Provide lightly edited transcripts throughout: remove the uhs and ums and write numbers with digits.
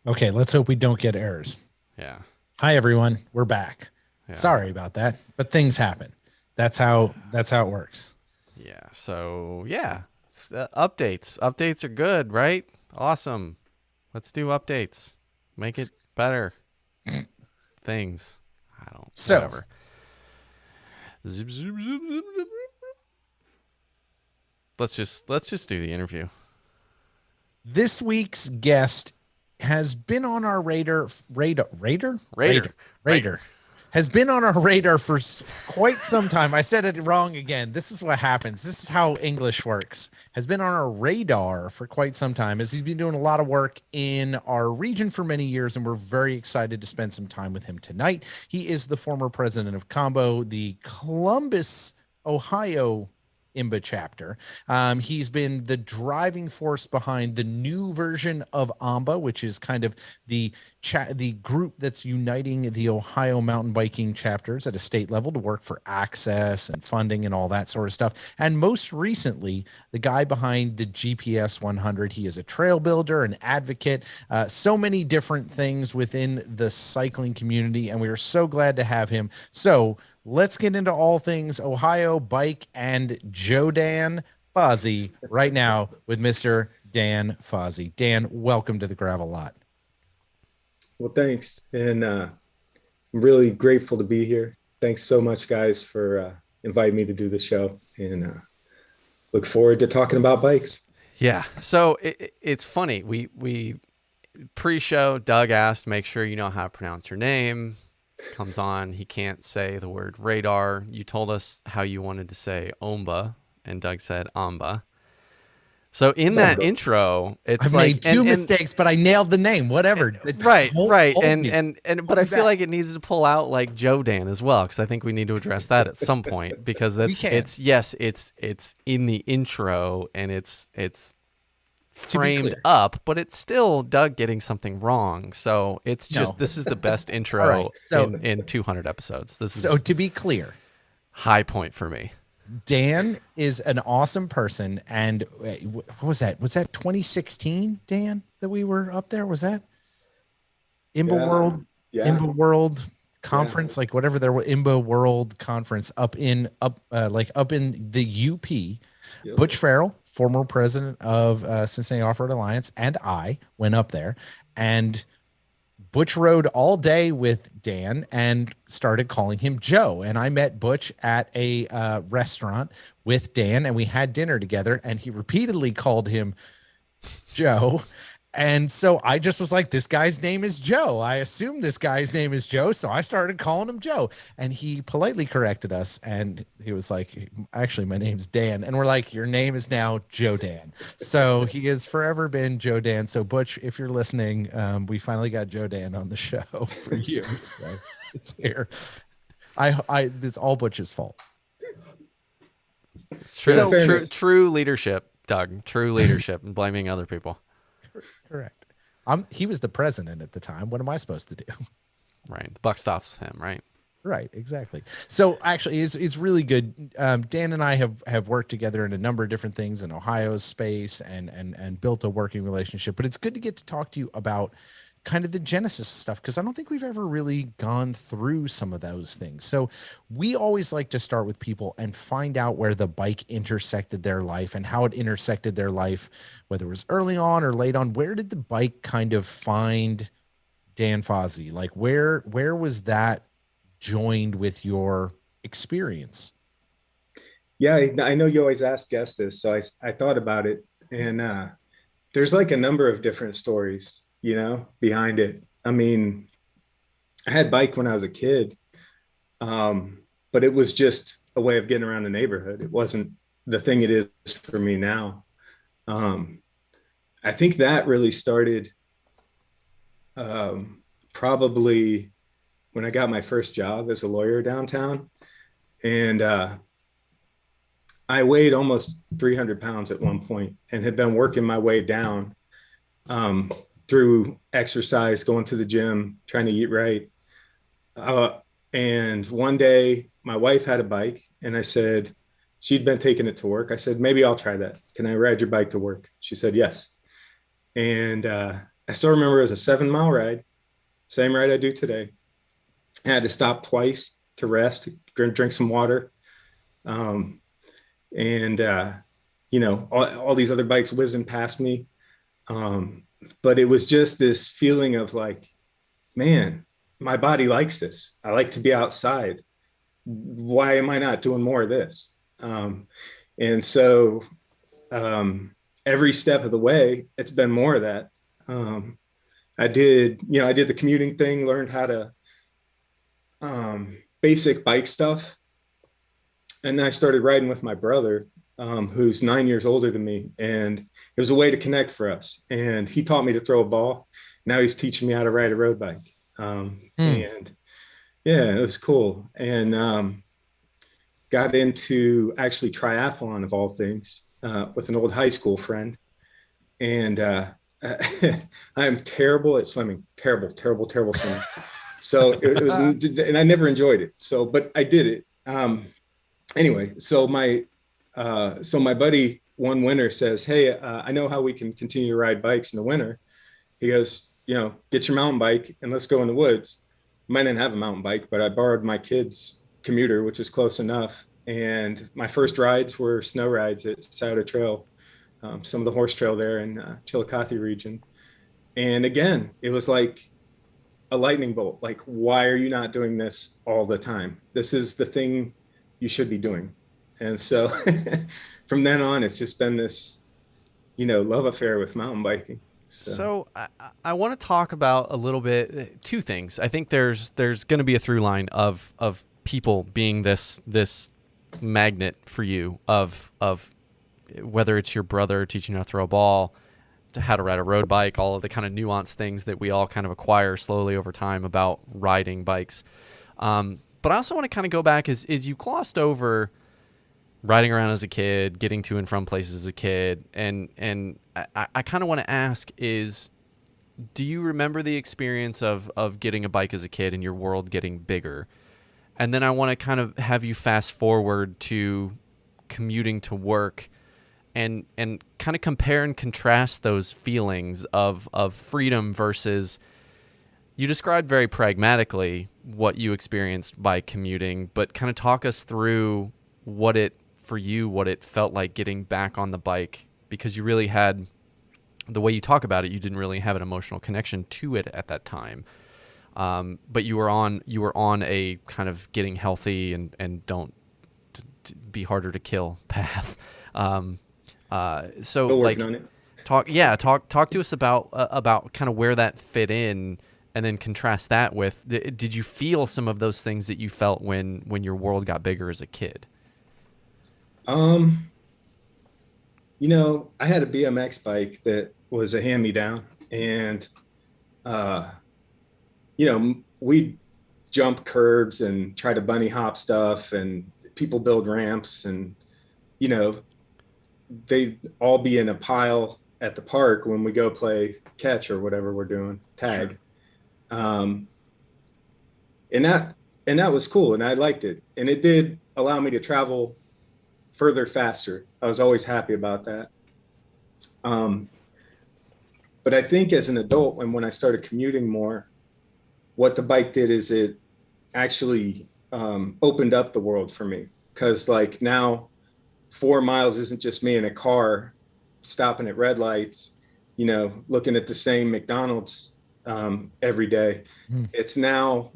Okay, let's hope we don't get errors. Yeah. Hi everyone, we're back. Yeah. Sorry about that, but things happen. That's how it works. Yeah. So, yeah. Updates. Updates are good, right? Awesome. Let's do updates. Make it better. Things. I don't, So, whatever. Zip, zip, zip, zip, zip. Let's just do the interview. this week's guest has been on our Raider. Raider. radar has been on our radar for quite some time. I said it wrong again. This is what happens. This is how English works. Has been on our radar for quite some time as he's been doing a lot of work in our region for many years, and we're very excited to spend some time with him tonight. He is the former president of Combo, the Columbus, Ohio IMBA chapter. He's been the driving force behind the new version of AMBA, which is kind of the group that's uniting the Ohio mountain biking chapters at a state level to work for access and funding and all that sort of stuff. And most recently, the guy behind the GPS 100. He is a trail builder, an advocate, so many different things within the cycling community, and we are so glad to have him. So let's get into all things Ohio bike and Joe Dan Fausey right now with Mr. Dan Fausey. Dan, welcome to the Gravel Lot. Well, thanks. And I'm really grateful to be here. Thanks so much, guys, for inviting me to do this show. And look forward to talking about bikes. Yeah. So it's funny. We pre-show, Doug asked, make sure you know how to pronounce your name. Comes on, he can't say the word radar. You told us how you wanted to say omba, and Doug said amba. So in that intro, I've it's like made two mistakes, but I nailed the name. Whatever. right, right, hold and me. but I feel like it needs to pull out like Joe Dan as well, because I think we need to address that at some point, because We can. it's in the intro and it's To be framed clear. up, but it's still Doug getting something wrong. So it's just No. this is the best All intro right. So in 200 episodes. This so is to be clear, high point for me. Dan is an awesome person. And what was that? Was that 2016, Dan, that we were up there? Was that IMBA Yeah. World? Yeah. IMBA World Yeah. conference, like whatever there was, IMBA World conference up in the UP. Yep. Butch Farrell, former president of Cincinnati Off-Road Alliance, and I went up there, and Butch rode all day with Dan and started calling him Joe. And I met Butch at a restaurant with Dan, and we had dinner together, and he repeatedly called him Joe. And so I just was like, this guy's name is Joe. I assume this guy's name is Joe. So I started calling him Joe. And he politely corrected us. And he was like, actually, my name's Dan. And we're like, your name is now Joe Dan. So he has forever been Joe Dan. So, Butch, if you're listening, we finally got Joe Dan on the show for you. So it's here. It's all Butch's fault. It's true. So, True leadership, Doug. True leadership and blaming other people. correct. He was the president at the time. What am I supposed to do? Right. The buck stops with him, right? Right, exactly. So actually, it's really good. Dan and I have worked together in a number of different things in Ohio's space and built a working relationship. But it's good to get to talk to you about kind of the genesis stuff, because I don't think we've ever really gone through some of those things. So we always like to start with people and find out where the bike intersected their life and how it intersected their life, whether it was early on or late on. Where did the bike kind of find Dan Fausey? Like where was that joined with your experience? Yeah. I know you always ask guests this. So I thought about it. And there's like a number of different stories, behind it. I mean, I had bike when I was a kid, but it was just a way of getting around the neighborhood. It wasn't the thing it is for me now. I think that really started probably when I got my first job as a lawyer downtown. And I weighed almost 300 pounds at one point and had been working my way down through exercise, going to the gym, trying to eat right. And one day my wife had a bike, and I said, she'd been taking it to work. I said, maybe I'll try that. Can I ride your bike to work? She said, yes. And I still remember it was a 7 mile ride, same ride I do today. I had to stop twice to rest, drink some water. Um, and, all these other bikes whizzing past me. But it was just this feeling of like, man, my body likes this. I like to be outside. Why am I not doing more of this? And so every step of the way, it's been more of that. I did the commuting thing, learned how to basic bike stuff. And then I started riding with my brother, who's 9 years older than me. And it was a way to connect for us. And he taught me to throw a ball. Now he's teaching me how to ride a road bike. And yeah, it was cool. And got into actually triathlon of all things with an old high school friend. And I am terrible at swimming, terrible swimming. So it was, and I never enjoyed it. So, but I did it. Anyway, so my buddy one winter says, "Hey, I know how we can continue to ride bikes in the winter." He goes, "Get your mountain bike and let's go in the woods." I didn't have a mountain bike, but I borrowed my kid's commuter, which was close enough. And my first rides were snow rides at Scioto Trail, some of the horse trail there in Chillicothe region. And again, it was like a lightning bolt. Like, why are you not doing this all the time? This is the thing you should be doing. And so from then on, it's just been this, love affair with mountain biking. So I want to talk about a little bit, two things. I think there's going to be a through line of people being this magnet for you of whether it's your brother teaching you how to throw a ball, to how to ride a road bike, all of the kind of nuanced things that we all kind of acquire slowly over time about riding bikes. But I also want to kind of go back is you glossed over riding around as a kid, getting to and from places as a kid. And I kind of want to ask is, do you remember the experience of getting a bike as a kid and your world getting bigger? And then I want to kind of have you fast forward to commuting to work and kind of compare and contrast those feelings of freedom versus, you described very pragmatically what you experienced by commuting, but kind of talk us through what it felt like getting back on the bike, because you really had, the way you talk about it, you didn't really have an emotional connection to it at that time. But you were on a kind of getting healthy and don't be harder to kill path. So like talk to us about kind of where that fit in, and then contrast that with, did you feel some of those things that you felt when your world got bigger as a kid? I had a BMX bike that was a hand-me-down, and we jump curbs and try to bunny hop stuff, and people build ramps, and they all be in a pile at the park when we go play catch or whatever we're doing, tag. Sure. And that was cool, and I liked it, and it did allow me to travel further faster. I was always happy about that. But I think as an adult, and when I started commuting more, what the bike did is it actually opened up the world for me. Because like now 4 miles isn't just me in a car stopping at red lights, looking at the same McDonald's every day. It's now,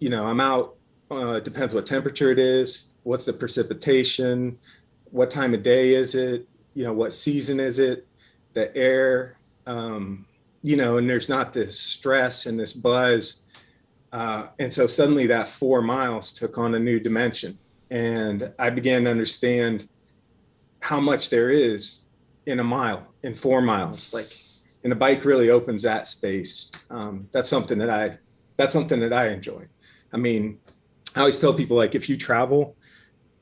I'm out, it depends what temperature it is, what's the precipitation, what time of day is it, what season is it, the air, and there's not this stress and this buzz. And so suddenly that 4 miles took on a new dimension, and I began to understand how much there is in a mile, in 4 miles, and the bike really opens that space. That's something that I enjoy. I mean, I always tell people, like, if you travel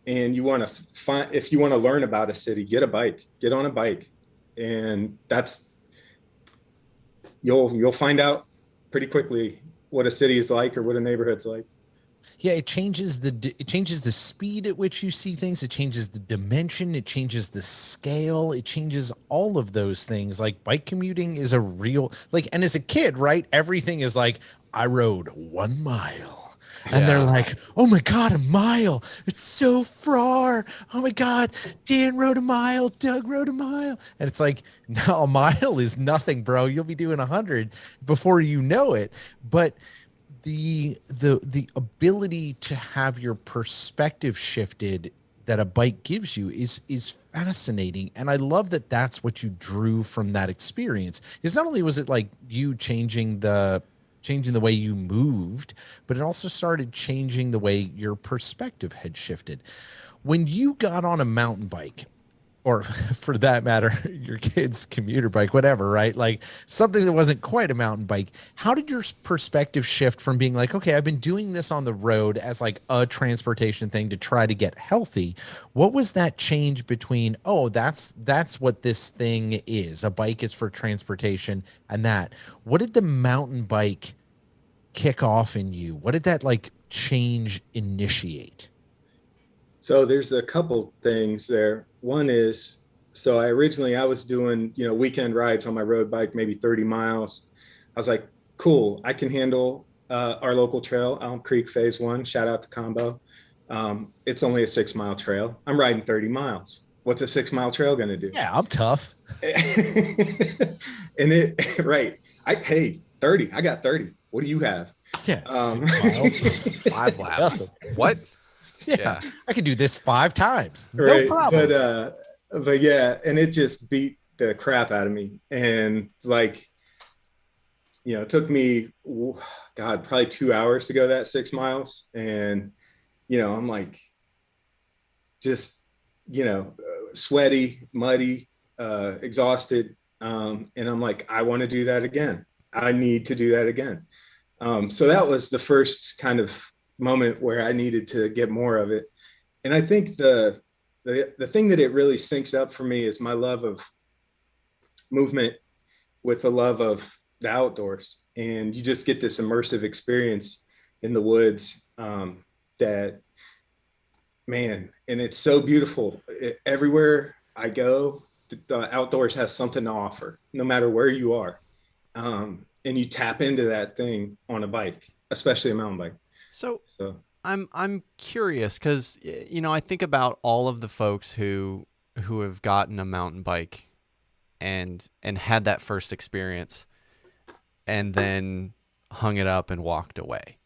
and you want to if you want to learn about a city, get on a bike, and you'll find out pretty quickly what a city is like or what a neighborhood's like. Yeah, it changes the speed at which you see things. It changes the dimension. It changes the scale. It changes all of those things. Like bike commuting is a real like, and as a kid, right? Everything is like, I rode 1 mile. And they're Yeah. like, oh my God, a mile. It's so far. Oh my God. Dan rode a mile. Doug rode a mile. And it's like, no, a mile is nothing, bro. You'll be doing 100 before you know it. But the ability to have your perspective shifted that a bike gives you is fascinating, and I love that that's what you drew from that experience. Is not only was it like you changing the way you moved, but it also started changing the way your perspective had shifted when you got on a mountain bike, or for that matter, your kid's commuter bike, whatever, right? Like something that wasn't quite a mountain bike. How did your perspective shift from being like, okay, I've been doing this on the road as like a transportation thing to try to get healthy? What was that change between, oh, that's what this thing is. A bike is for transportation and that. What did the mountain bike kick off in you? What did that like change initiate? So there's a couple things there. One is, so I was doing, weekend rides on my road bike, maybe 30 miles. I was like, cool, I can handle our local trail, Elm Creek Phase One. Shout out to Combo. It's only a 6 mile trail. I'm riding 30 miles. What's a 6 mile trail going to do? Yeah, I'm tough. And right. Hey, 30. I got 30. What do you have? Yeah, Um, 6 miles. 5 laps. What? Yeah, Yeah. I could do this 5 times. No right. problem. But yeah, and it just beat the crap out of me. And it's like, it took me, God, probably 2 hours to go that 6 miles. And, I'm like, just, sweaty, muddy, exhausted. And I'm like, I want to do that again. I need to do that again. So that was the first kind of moment where I needed to get more of it. And I think the thing that it really syncs up for me is my love of movement with the love of the outdoors. And you just get this immersive experience in the woods that, man, and it's so beautiful. Everywhere I go, the outdoors has something to offer, no matter where you are. And you tap into that thing on a bike, especially a mountain bike. So So I'm curious because I think about all of the folks who have gotten a mountain bike and had that first experience and then hung it up and walked away.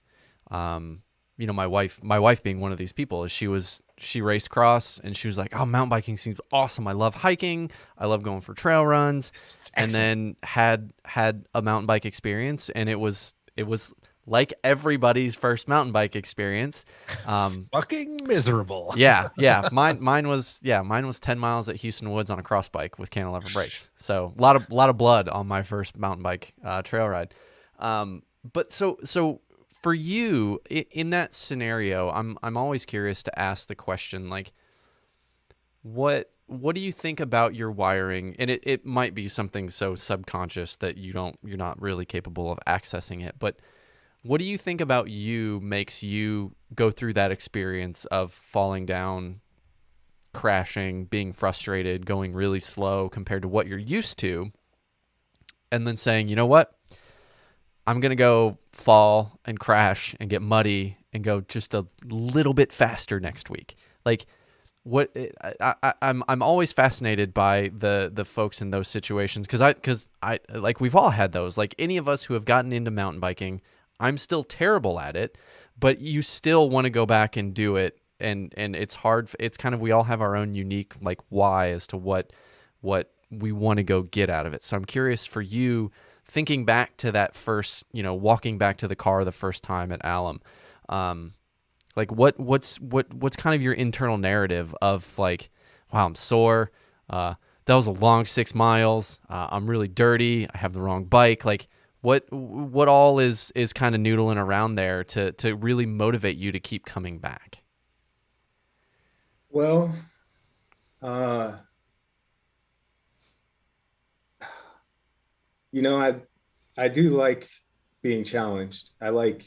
My wife being one of these people, is she raced cross and she was like, oh, mountain biking seems awesome. I love hiking. I love going for trail runs. And then had a mountain bike experience, and it was like everybody's first mountain bike experience. Fucking miserable. Yeah. Mine was 10 miles at Houston Woods on a cross bike with cantilever brakes. So a lot of blood on my first mountain bike trail ride. But so for you in that scenario, I'm always curious to ask the question, like, what do you think about your wiring? And it might be something so subconscious that you're not really capable of accessing it, but what do you think about you makes you go through that experience of falling down, crashing, being frustrated, going really slow compared to what you're used to, and then saying, you know what? I'm going to go fall and crash and get muddy and go just a little bit faster next week. Like, I'm always fascinated by the folks in those situations because I like, we've all had those. Like, any of us who have gotten into mountain biking, I'm still terrible at it, but you still want to go back and do it. And it's hard. It's kind of, we all have our own unique, like, why as to what we want to go get out of it. So I'm curious for you, thinking back to that first, walking back to the car the first time at Alum, like what's kind of your internal narrative of like, wow, I'm sore. That was a long 6 miles. I'm really dirty. I have the wrong bike. Like, what all is kind of noodling around there to really motivate you to keep coming back? well, uh, I do like being challenged. I like,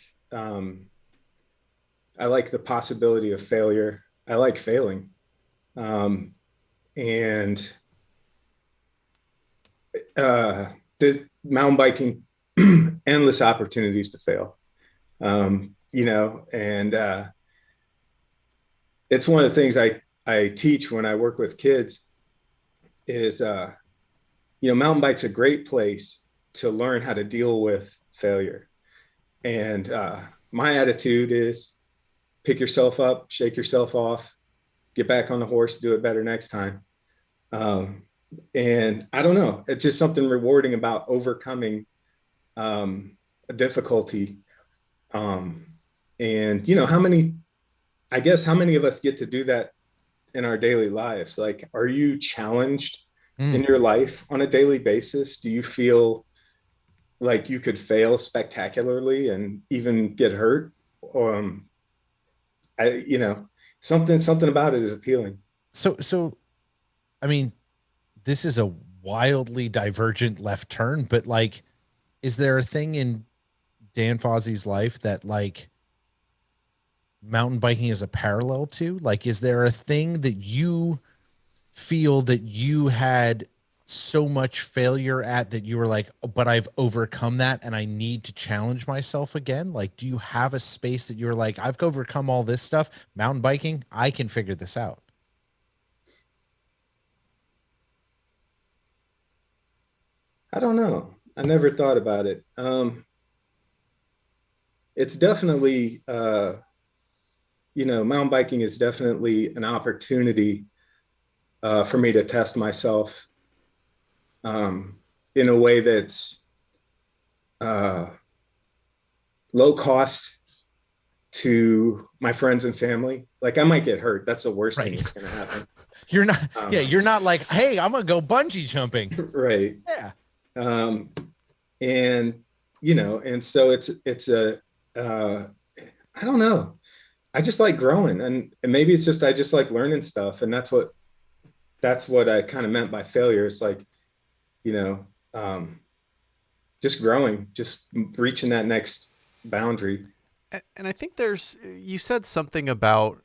I like the possibility of failure. I like failing. And the mountain biking, endless opportunities to fail. And it's one of the things I teach when I work with kids is, mountain bike's a great place to learn how to deal with failure. And my attitude is pick yourself up, shake yourself off, get back on the horse, do it better next time. And I don't know, it's just something rewarding about overcoming a difficulty. And how many of us get to do that in our daily lives? Like, are you challenged in your life on a daily basis? Do you feel like you could fail spectacularly and even get hurt? Something about it is appealing. So, I mean, this is a wildly divergent left turn, but like, is there a thing in Dan Fausey's life that like mountain biking is a parallel to? Like, is there a thing that you feel that you had so much failure at that you were like, but I've overcome that and I need to challenge myself again? Like, do you have a space that you're like, I've overcome all this stuff, mountain biking, I can figure this out? I don't know. I never thought about it. It's definitely, mountain biking is definitely an opportunity for me to test myself in a way that's low cost to my friends and family. Like, I might get hurt. That's the worst thing that's going to happen. You're not, you're not like, hey, I'm going to go bungee jumping. Right. Yeah. And so it's I don't know. I just like growing, and maybe it's just I just like learning stuff, and that's what I kind of meant by failure. It's like, just growing, just reaching that next boundary. And I think you said something about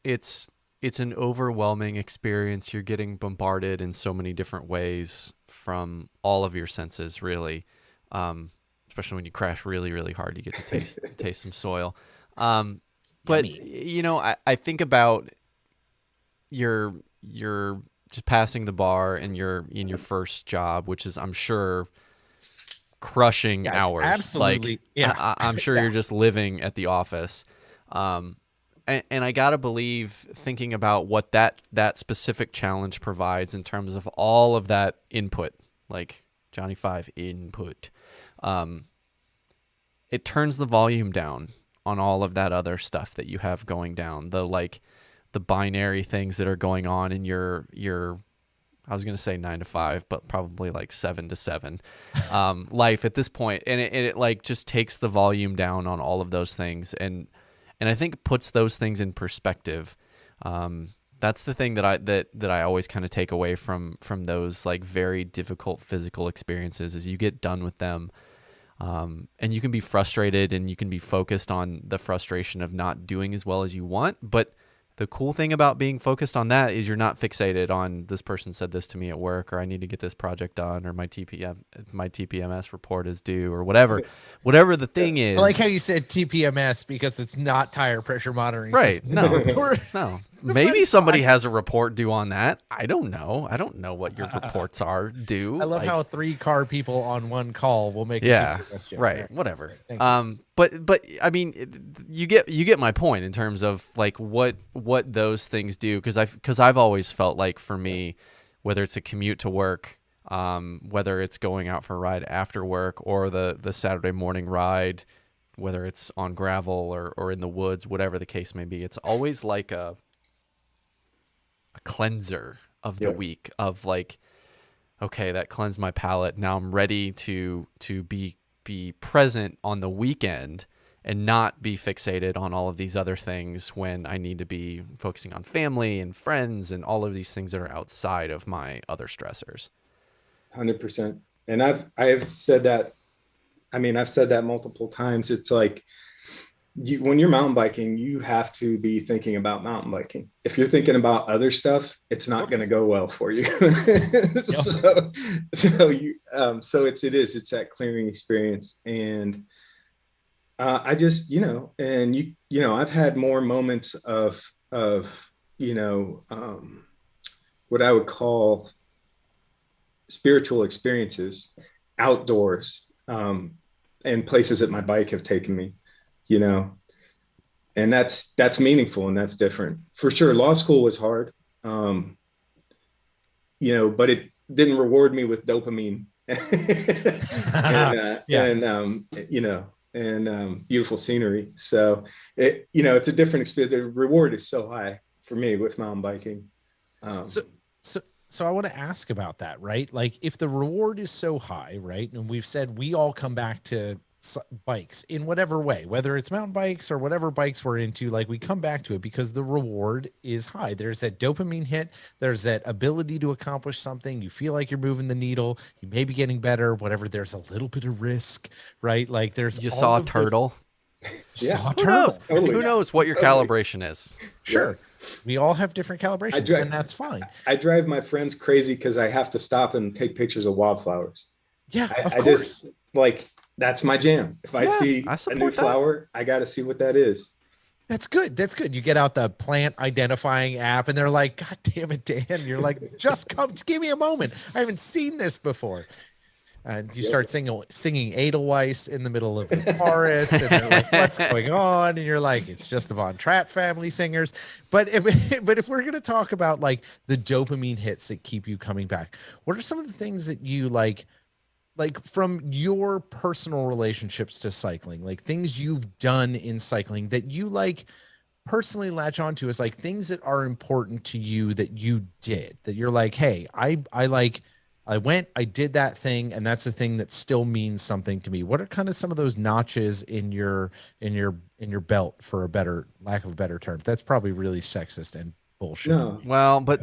it's an overwhelming experience. You're getting bombarded in so many different ways from all of your senses, really. Especially when you crash really, really hard, you get to taste some soil. But I think about you're just passing the bar and you're in your first job, which is, I'm sure, crushing hours. Absolutely. Like, yeah. I'm sure you're just living at the office. And I gotta believe, thinking about what that specific challenge provides in terms of all of that input, like Johnny Five input, it turns the volume down on all of that other stuff that you have going down. The binary things that are going on in your I was going to say 9 to 5, but probably like 7 to 7 life at this point. And it like just takes the volume down on all of those things. And I think it puts those things in perspective. That's the thing that I always kind of take away from those like very difficult physical experiences, is you get done with them. And you can be frustrated and you can be focused on the frustration of not doing as well as you want. But the cool thing about being focused on that is you're not fixated on, this person said this to me at work, or I need to get this project done, or my TPMS report is due, or whatever the thing is. I like how you said TPMS because it's not tire pressure monitoring. Right. System. No. Maybe somebody has a report due on that. I don't know. I don't know what your reports are due. I love how 3 car people on one call will make a TPMS joke. Right. Whatever. But I mean, you get my point in terms of like what those things do, because I've always felt like, for me, whether it's a commute to work, whether it's going out for a ride after work, or the Saturday morning ride, whether it's on gravel or in the woods, whatever the case may be, it's always like a cleanser of the week, of like, okay, that cleansed my palate. Now I'm ready to be present on the weekend and not be fixated on all of these other things when I need to be focusing on family and friends and all of these things that are outside of my other stressors. 100%. And I've said that. I mean, I've said that multiple times. It's like, when you're mountain biking, you have to be thinking about mountain biking. If you're thinking about other stuff, it's not going to go well for you. It's that clearing experience. And I just, I've had more moments of, what I would call spiritual experiences outdoors, and places that my bike have taken me, and that's meaningful and that's different for sure. Law school was hard, but it didn't reward me with dopamine and beautiful scenery. So it's a different experience. The reward is so high for me with mountain biking. So I want to ask about that, right? Like if the reward is so high, right? And we've said we all come back to bikes in whatever way, whether it's mountain bikes or whatever bikes we're into, like we come back to it because the reward is high. There's that dopamine hit. There's that ability to accomplish something. You feel like you're moving the needle. You may be getting better, whatever. There's a little bit of risk, right? Like you saw a turtle. Saw a turtle. Who knows what your calibration is? Sure. We all have different calibrations, and that's fine. I drive my friends crazy because I have to stop and take pictures of wildflowers. Yeah, I just that's my jam. If I see a new flower, I got to see what that is. That's good. That's good. You get out the plant identifying app and they're like, God damn it, Dan. You're like, just give me a moment. I haven't seen this before. And you start singing Edelweiss in the middle of the forest, and they're like, "What's going on?" And you're like, "It's just the Von Trapp family singers." But if we're gonna talk about like the dopamine hits that keep you coming back, what are some of the things that you like from your personal relationships to cycling, like things you've done in cycling that you like personally latch onto as like things that are important to you that you did, that you're like, hey, I went, I did that thing, and that's a thing that still means something to me. What are kind of some of those notches in your belt, for a better lack of a better term? That's probably really sexist and bullshit. No. Well, but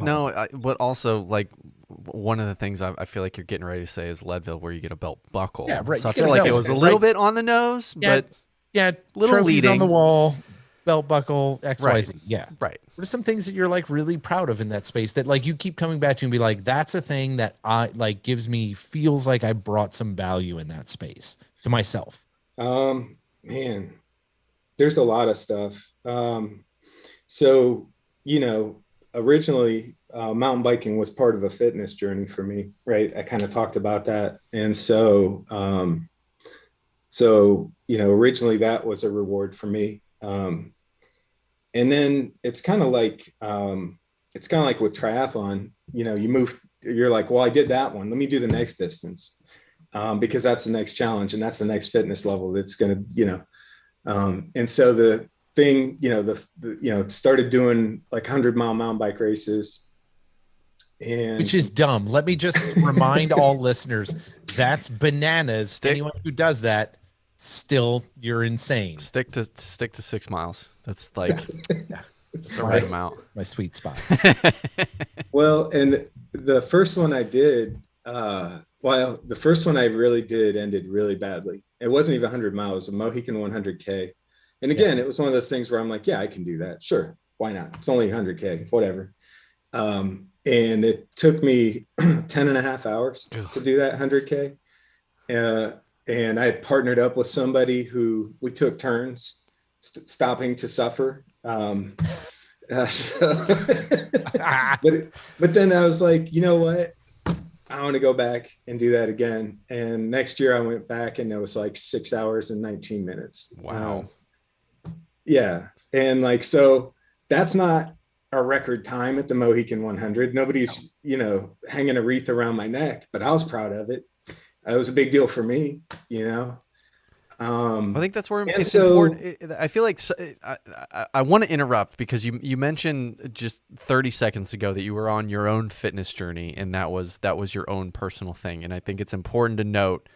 but also like one of the things I feel like you're getting ready to say is Leadville, where you get a belt buckle. Yeah, right. So I feel like it was a little bit on the nose, but little trophies leading on the wall, belt buckle, XYZ. Right. Yeah. Right. What are some things that you're like really proud of in that space that like you keep coming back to and be like, that's a thing that I like feels like I brought some value in that space to myself? Man, there's a lot of stuff. So, originally mountain biking was part of a fitness journey for me, right? I kind of talked about that. And so, originally that was a reward for me. And then it's kind of like with triathlon, you're like, well, I did that one. Let me do the next distance, because that's the next challenge and that's the next fitness level. That's going to, and so the thing, started doing like 100-mile mountain bike races. Which is dumb. Let me just remind all listeners, that's bananas. Anyone who does that, still, you're insane. Stick to 6 miles. That's like it's the right amount. My sweet spot. Well, and the first one I did, the first one I really did ended really badly. It wasn't even 100 miles, a Mohican 100K. And again, it was one of those things where I'm like, yeah, I can do that. Sure. Why not? It's only 100K, whatever. And it took me 10 and a half hours to do that 100K. And I partnered up with somebody who we took turns stopping to suffer. But then I was like, you know what? I want to go back and do that again. And next year I went back and it was like 6 hours and 19 minutes. Wow. Yeah. And like, so that's not a record time at the Mohican 100. Nobody's, hanging a wreath around my neck, but I was proud of it. It was a big deal for me, I think that's where it's important. I feel like I want to interrupt because you mentioned just 30 seconds ago that you were on your own fitness journey, and that was your own personal thing. And I think it's important to note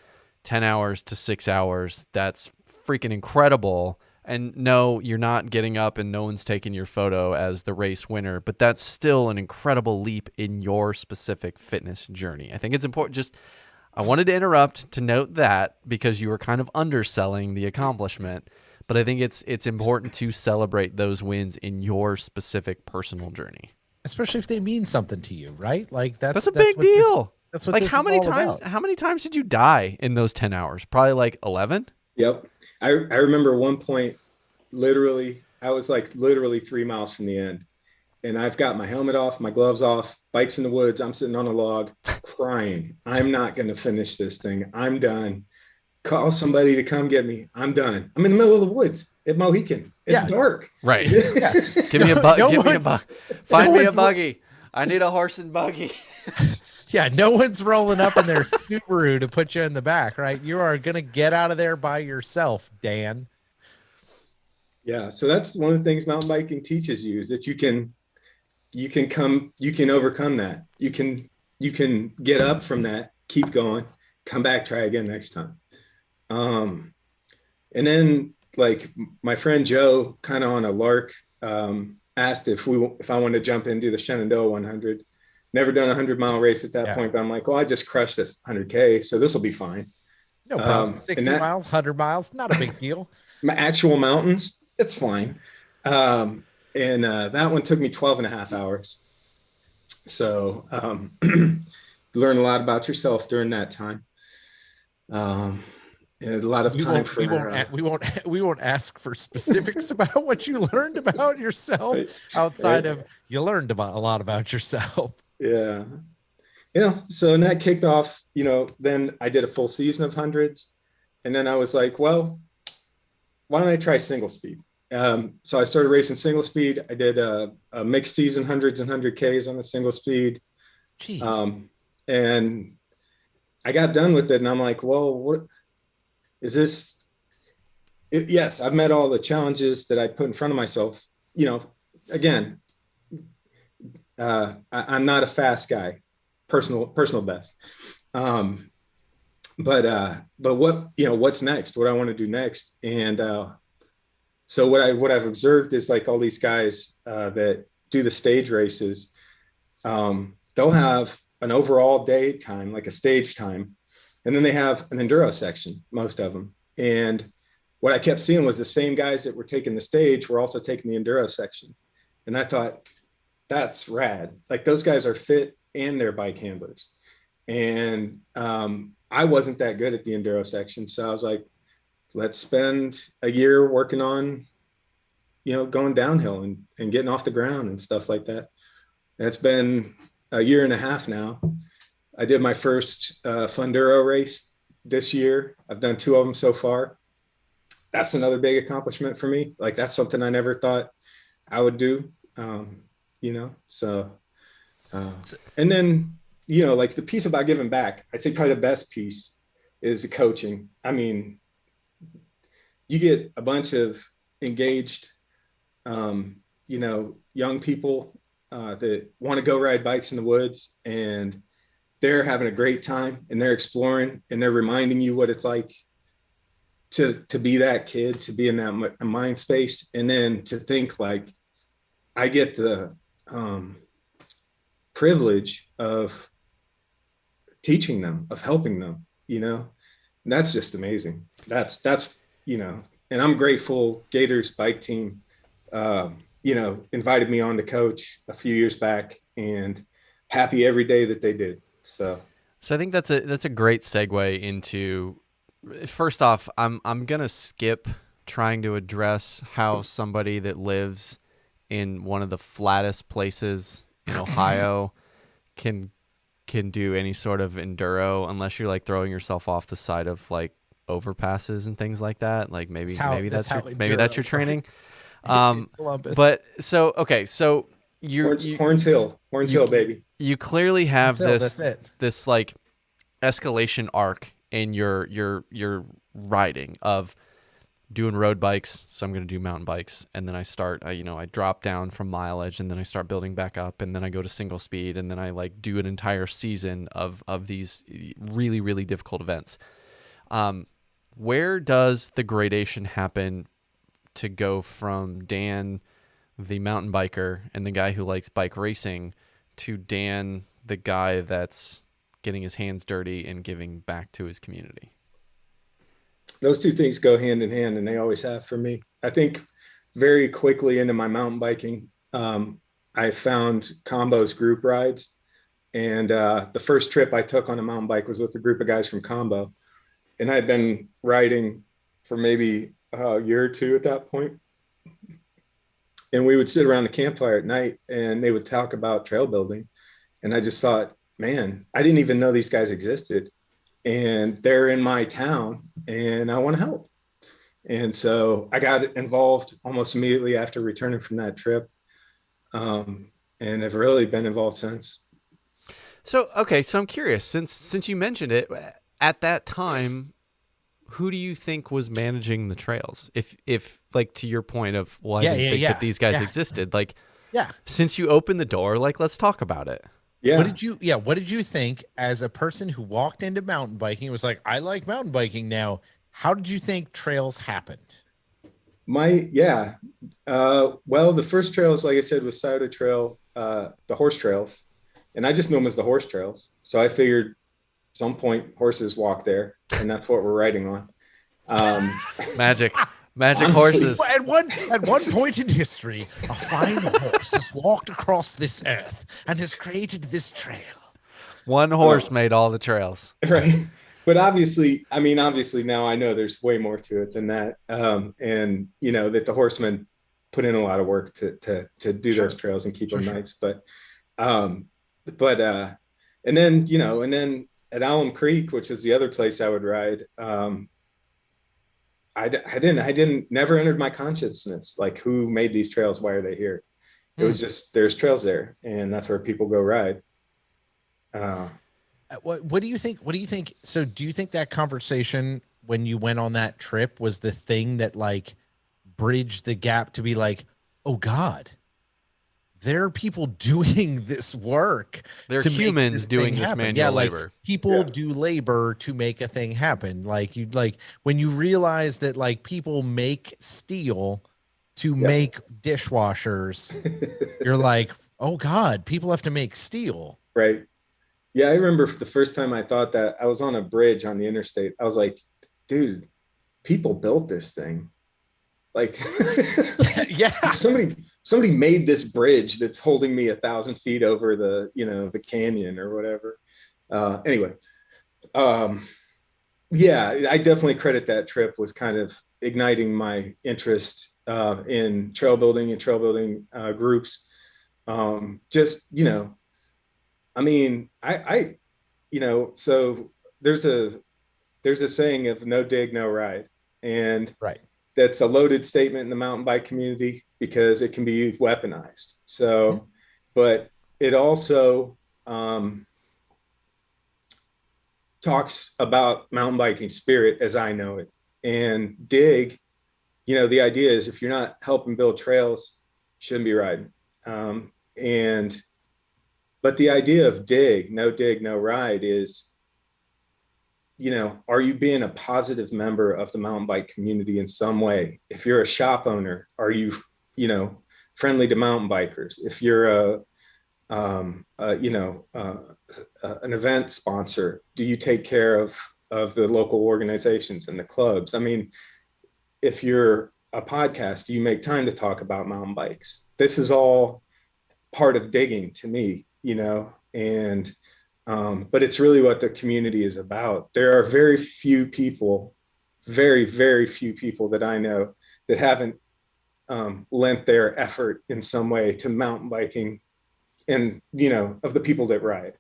10 hours to 6 hours. That's freaking incredible. And no, you're not getting up and no one's taking your photo as the race winner, but that's still an incredible leap in your specific fitness journey. I think it's important. I wanted to interrupt to note that because you were kind of underselling the accomplishment, But I think it's important to celebrate those wins in your specific personal journey. Especially if they mean something to you, right? Like That's a big deal. That's what Like this how is many all times about. how many times did you die in those 10 hours? Probably like 11? Yep. I remember one point, literally, I was like literally 3 miles from the end. And I've got my helmet off, my gloves off, bikes in the woods. I'm sitting on a log crying. I'm not going to finish this thing. I'm done. Call somebody to come get me. I'm done. I'm in the middle of the woods at Mohican. It's dark. Right. Yeah. Give me a bug. No Give me a one's- bug. Find no me a one's- buggy. I need a horse and buggy. Yeah, no one's rolling up in their Subaru to put you in the back, right? You are going to get out of there by yourself, Dan. Yeah. So that's one of the things mountain biking teaches you, is that you can overcome that. You can get up from that, keep going, come back, try again next time. And then like my friend Joe, kind of on a lark, asked if I wanted to jump into the Shenandoah 100. Never done a 100-mile race at that point, but I'm like, well, I just crushed this 100K, so this will be fine. No problem. 60 miles, 100 miles, not a big deal. My actual mountains, it's fine. And that one took me 12 and a half hours. So learn a lot about yourself during that time. And a lot of time we won't ask for specifics about what you learned about yourself outside of you learned about a lot about yourself. Yeah. So that kicked off, then I did a full season of hundreds. And then I was like, well, why don't I try single speed? So I started racing single speed. I did a mixed season hundreds and 100Ks on the single speed. Jeez. And I got done with it and I'm like, well, what is this? Yes, I've met all the challenges that I put in front of myself. Again, I'm not a fast guy, personal best. But what, what's next? What I want to do next? And so what I've observed is like all these guys that do the stage races, they'll have an overall day time, like a stage time, and then they have an enduro section, most of them. And what I kept seeing was the same guys that were taking the stage were also taking the enduro section. And I thought, that's rad. Like those guys are fit and they're bike handlers. And I wasn't that good at the enduro section. So I was like, let's spend a year working on, going downhill and getting off the ground and stuff like that. And it's been a year and a half now. I did my first Funduro race this year. I've done 2 of them so far. That's another big accomplishment for me. Like that's something I never thought I would do. So, and then, like the piece about giving back, I say probably the best piece is the coaching. I mean, you get a bunch of engaged, young people that want to go ride bikes in the woods, and they're having a great time and they're exploring and they're reminding you what it's like to be that kid, to be in that mind space. And then to think like, I get the privilege of teaching them, of helping them, and that's just amazing. That's, and I'm grateful Gators bike team, invited me on to coach a few years back, and happy every day that they did. So I think that's a great segue into, first off, I'm going to skip trying to address how somebody that lives in one of the flattest places in Ohio can do any sort of enduro, unless you're like throwing yourself off the side of like overpasses and things like that. Like maybe that's your training. But so Horns Hill, baby. You clearly have this like escalation arc in your riding of doing road bikes. So I'm going to do mountain bikes. And then I drop down from mileage, and then I start building back up, and then I go to single speed, and then I like do an entire season of these really, really difficult events. Where does the gradation happen to go from Dan, the mountain biker and the guy who likes bike racing, to Dan, the guy that's getting his hands dirty and giving back to his community? those two things go hand in hand, and they always have for me. I think very quickly into my mountain biking, I found combos group rides. And the first trip I took on a mountain bike was with a group of guys from Combo. And I'd been riding for maybe a year or two at that point. And we would sit around the campfire at night and they would talk about trail building. And I just thought, man, I didn't even know these guys existed. And they're in my town and I want to help. And so I got involved almost immediately after returning from that trip. And have really been involved since. So, okay, so I'm curious, since you mentioned it, at that time, who do you think was managing the trails? If like to your point of, well, I didn't think that these guys existed. Like, since you opened the door, like, let's talk about it. Yeah. What did you think as a person who walked into mountain biking and was like, I like mountain biking now? How did you think trails happened? Well, the first trails, like I said, was Scioto Trail, the horse trails. And I just knew them as the horse trails. So I figured some point horses walk there, and that's what we're riding on. Magic horses. At one point in history, a fine horse has walked across this earth and has created this trail. One horse made all the trails. Right. But obviously now I know there's way more to it than that. And you know, that the horsemen put in a lot of work to do those trails and keep them nice. And then at Alum Creek, which was the other place I would ride, never entered my consciousness, like who made these trails? Why are they here? It was just, there's trails there and that's where people go ride. What do you think? So do you think that conversation when you went on that trip was the thing that like bridged the gap to be like, oh God, there are people doing this work. There are humans doing this manual labor. People do labor to make a thing happen. Like when you realize that like people make steel to make dishwashers, you're like, oh God, people have to make steel. Right. Yeah. I remember the first time I thought that. I was on a bridge on the interstate. I was like, dude, people built this thing. Like, somebody made this bridge that's holding me 1,000 feet over the canyon or whatever. Anyway, I definitely credit that trip with kind of igniting my interest in trail building and trail building groups. So there's a saying of no dig, no ride. And that's a loaded statement in the mountain bike community because it can be weaponized. So, but it also talks about mountain biking spirit as I know it. And dig, the idea is if you're not helping build trails, you shouldn't be riding. But the idea of dig, no ride is, are you being a positive member of the mountain bike community in some way? If you're a shop owner, are you, friendly to mountain bikers? If you're an event sponsor, do you take care of the local organizations and the clubs? I mean, if you're a podcast, do you make time to talk about mountain bikes? This is all part of digging to me, and but it's really what the community is about. There are very few people that I know that haven't lent their effort in some way to mountain biking and, of the people that ride.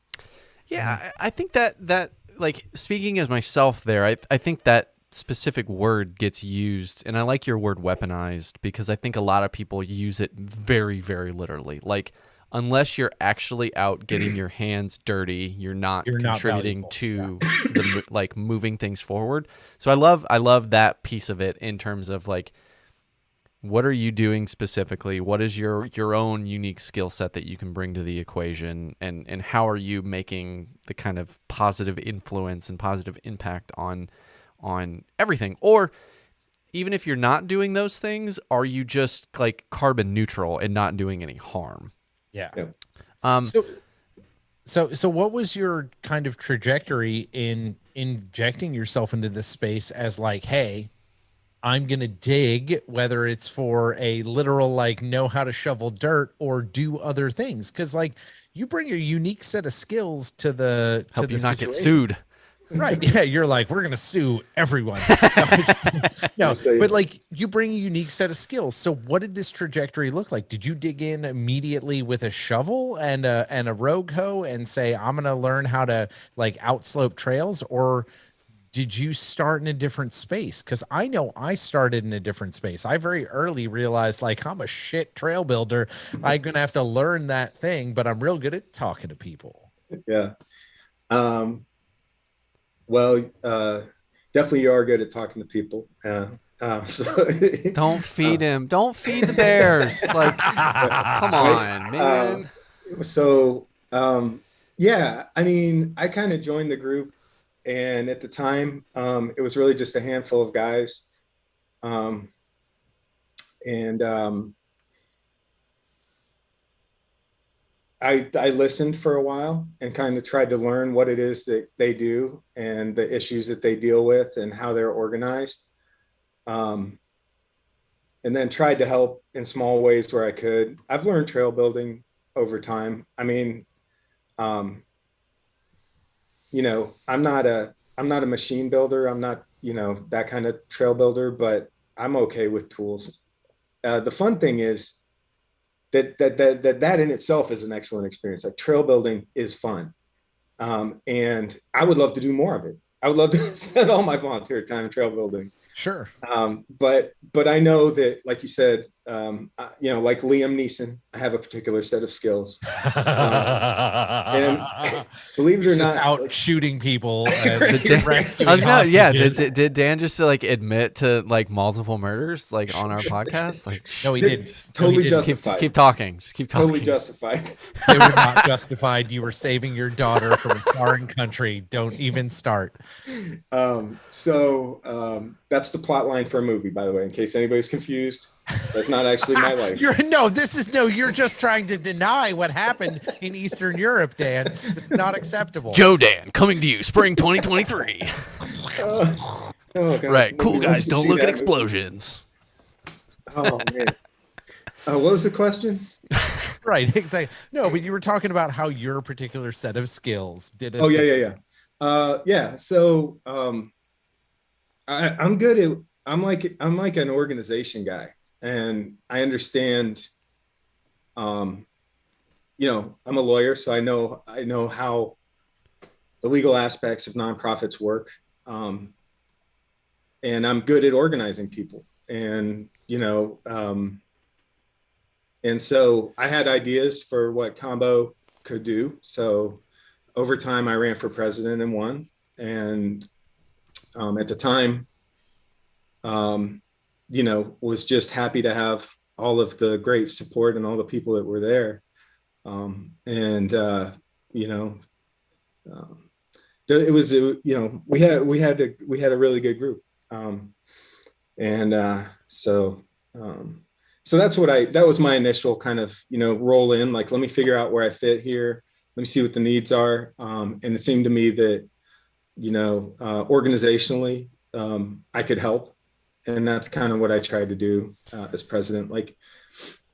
Yeah, I think that like speaking as myself there, I think that specific word gets used, and I like your word weaponized because I think a lot of people use it very, very literally. Like, unless you're actually out getting your hands dirty, you're not contributing to the like moving things forward. So I love that piece of it in terms of like, what are you doing specifically? What is your own unique skill set that you can bring to the equation, and how are you making the kind of positive influence and positive impact on everything? Or even if you're not doing those things, are you just like carbon neutral and not doing any harm? Yeah. So what was your kind of trajectory in injecting yourself into this space as like, hey, I'm gonna dig, whether it's for a literal like know how to shovel dirt or do other things, because like you bring a unique set of skills to Help the you not get situation. sued. Right. Yeah. You're like, we're going to sue everyone. No, no, Just say, but like you bring a unique set of skills. So what did this trajectory look like? Did you dig in immediately with a shovel and a rogue hoe and say, I'm going to learn how to like outslope trails? Or did you start in a different space? Because I know I started in a different space. I very early realized like I'm a shit trail builder. I'm going to have to learn that thing, but I'm real good at talking to people. yeah. Um, well, definitely you are good at talking to people. So Don't uh, feed him. Don't feed the bears. Like, come right. on, man. So yeah, I mean, I kind of joined the group, and at the time, it was really just a handful of guys, um, and I listened for a while and kind of tried to learn what it is that they do and the issues that they deal with and how they're organized. Um, and then tried to help in small ways where I could. I've learned trail building over time. I mean, um, I'm not a machine builder. I'm not, that kind of trail builder, but I'm okay with tools. The fun thing is that in itself is an excellent experience. Like trail building is fun. And I would love to do more of it. I would love to spend all my volunteer time trail building. Sure. But I know that, like you said, like Liam Neeson, I have a particular set of skills. And believe it or He's just not, out like, shooting people, Did Dan, I rescuing was gonna, yeah. Did, hostages. did did Dan just like admit to like multiple murders like on our podcast? Like, No, he didn't. No, he totally didn't. just justified. keep talking. Just keep Totally talking. justified. They were not justified. You were saving your daughter from a foreign country. Don't even start. That's the plot line for a movie, by the way, in case anybody's confused. That's not actually my life. You're just trying to deny what happened in Eastern Europe, Dan. It's not acceptable. Joe Dan coming to you, spring 2023. Oh, God. Right, cool Nobody guys wants to don't see look at that movie. explosions. Oh man. What was the question? Right, exactly. No, but you were talking about how your particular set of skills did it. Oh yeah. So I'm good at I'm like an organization guy, and I understand. Um, I'm a lawyer, so I know how the legal aspects of nonprofits work, and I'm good at organizing people, and so I had ideas for what Combo could do. So over time, I ran for president and won, and at the time, um, was just happy to have all of the great support and all the people that were there. And you know, um, it was we had a really good group, and so that was my initial kind of roll in, like, let me figure out where I fit here, let me see what the needs are, and it seemed to me that organizationally, I could help, and that's kind of what I tried to do as president. Like,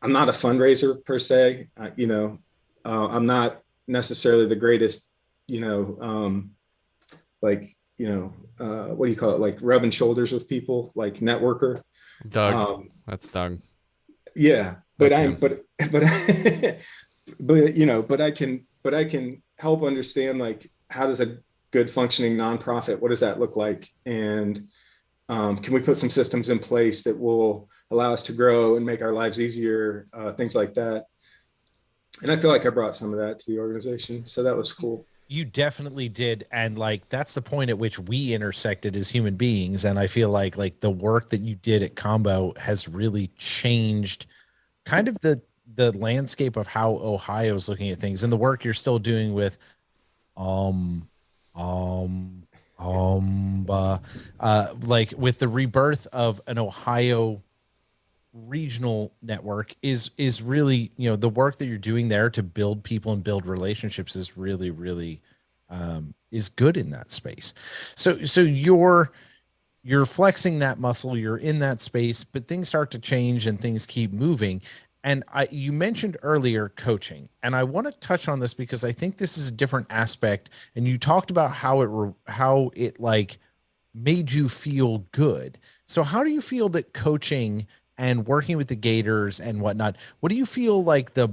I'm not a fundraiser per se. I'm not necessarily the greatest, like, what do you call it? Like rubbing shoulders with people, like networker. Doug, Um, that's Doug. yeah, That's him. but but I can help understand, like, how does a good functioning nonprofit, what does that look like? And can we put some systems in place that will allow us to grow and make our lives easier, things like that. And I feel like I brought some of that to the organization, so that was cool. You definitely did, and like that's the point at which we intersected as human beings. And I feel like the work that you did at Combo has really changed kind of the landscape of how Ohio is looking at things, and the work you're still doing with um um like with the rebirth of an Ohio regional network is really, you know, the work that you're doing there to build people and build relationships is really, really is good in that space. So you're flexing that muscle, you're in that space, but things start to change and things keep moving. And you mentioned earlier coaching, and I want to touch on this because I think this is a different aspect. And you talked about how it like made you feel good. So how do you feel that coaching and working with the Gators and whatnot, what do you feel like the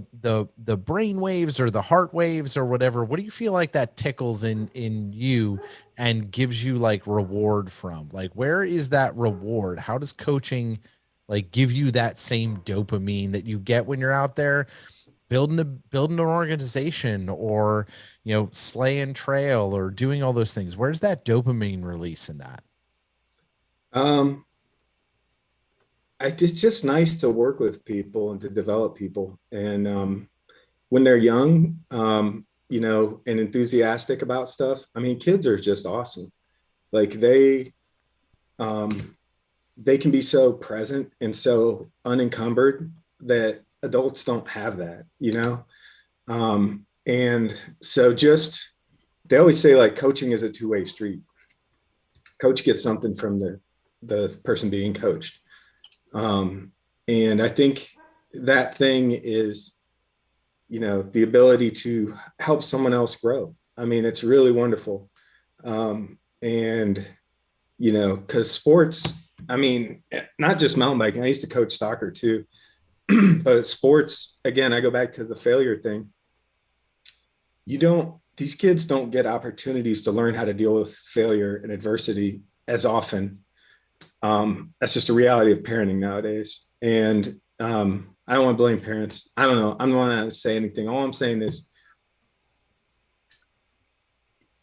brain waves or the heart waves or whatever, what do you feel like that tickles in you and gives you like reward from? Like, where is that reward? How does coaching like give you that same dopamine that you get when you're out there building an organization, or, you know, slaying trail or doing all those things? Where's that dopamine release in that? Um, it's just nice to work with people and to develop people. And when they're young, you know, and enthusiastic about stuff, I mean, kids are just awesome. Like um, they can be so present and so unencumbered that adults don't have that, you know? And so just, they always say like coaching is a two-way street. Coach gets something from the person being coached. And I think that thing is, you know, the ability to help someone else grow. I mean, it's really wonderful. And, you know, because sports, I mean, not just mountain biking, I used to coach soccer too. But sports, again, I go back to the failure thing. These kids don't get opportunities to learn how to deal with failure and adversity as often. That's just a reality of parenting nowadays. And I don't want to blame parents. I don't know. I don't want to say anything. All I'm saying is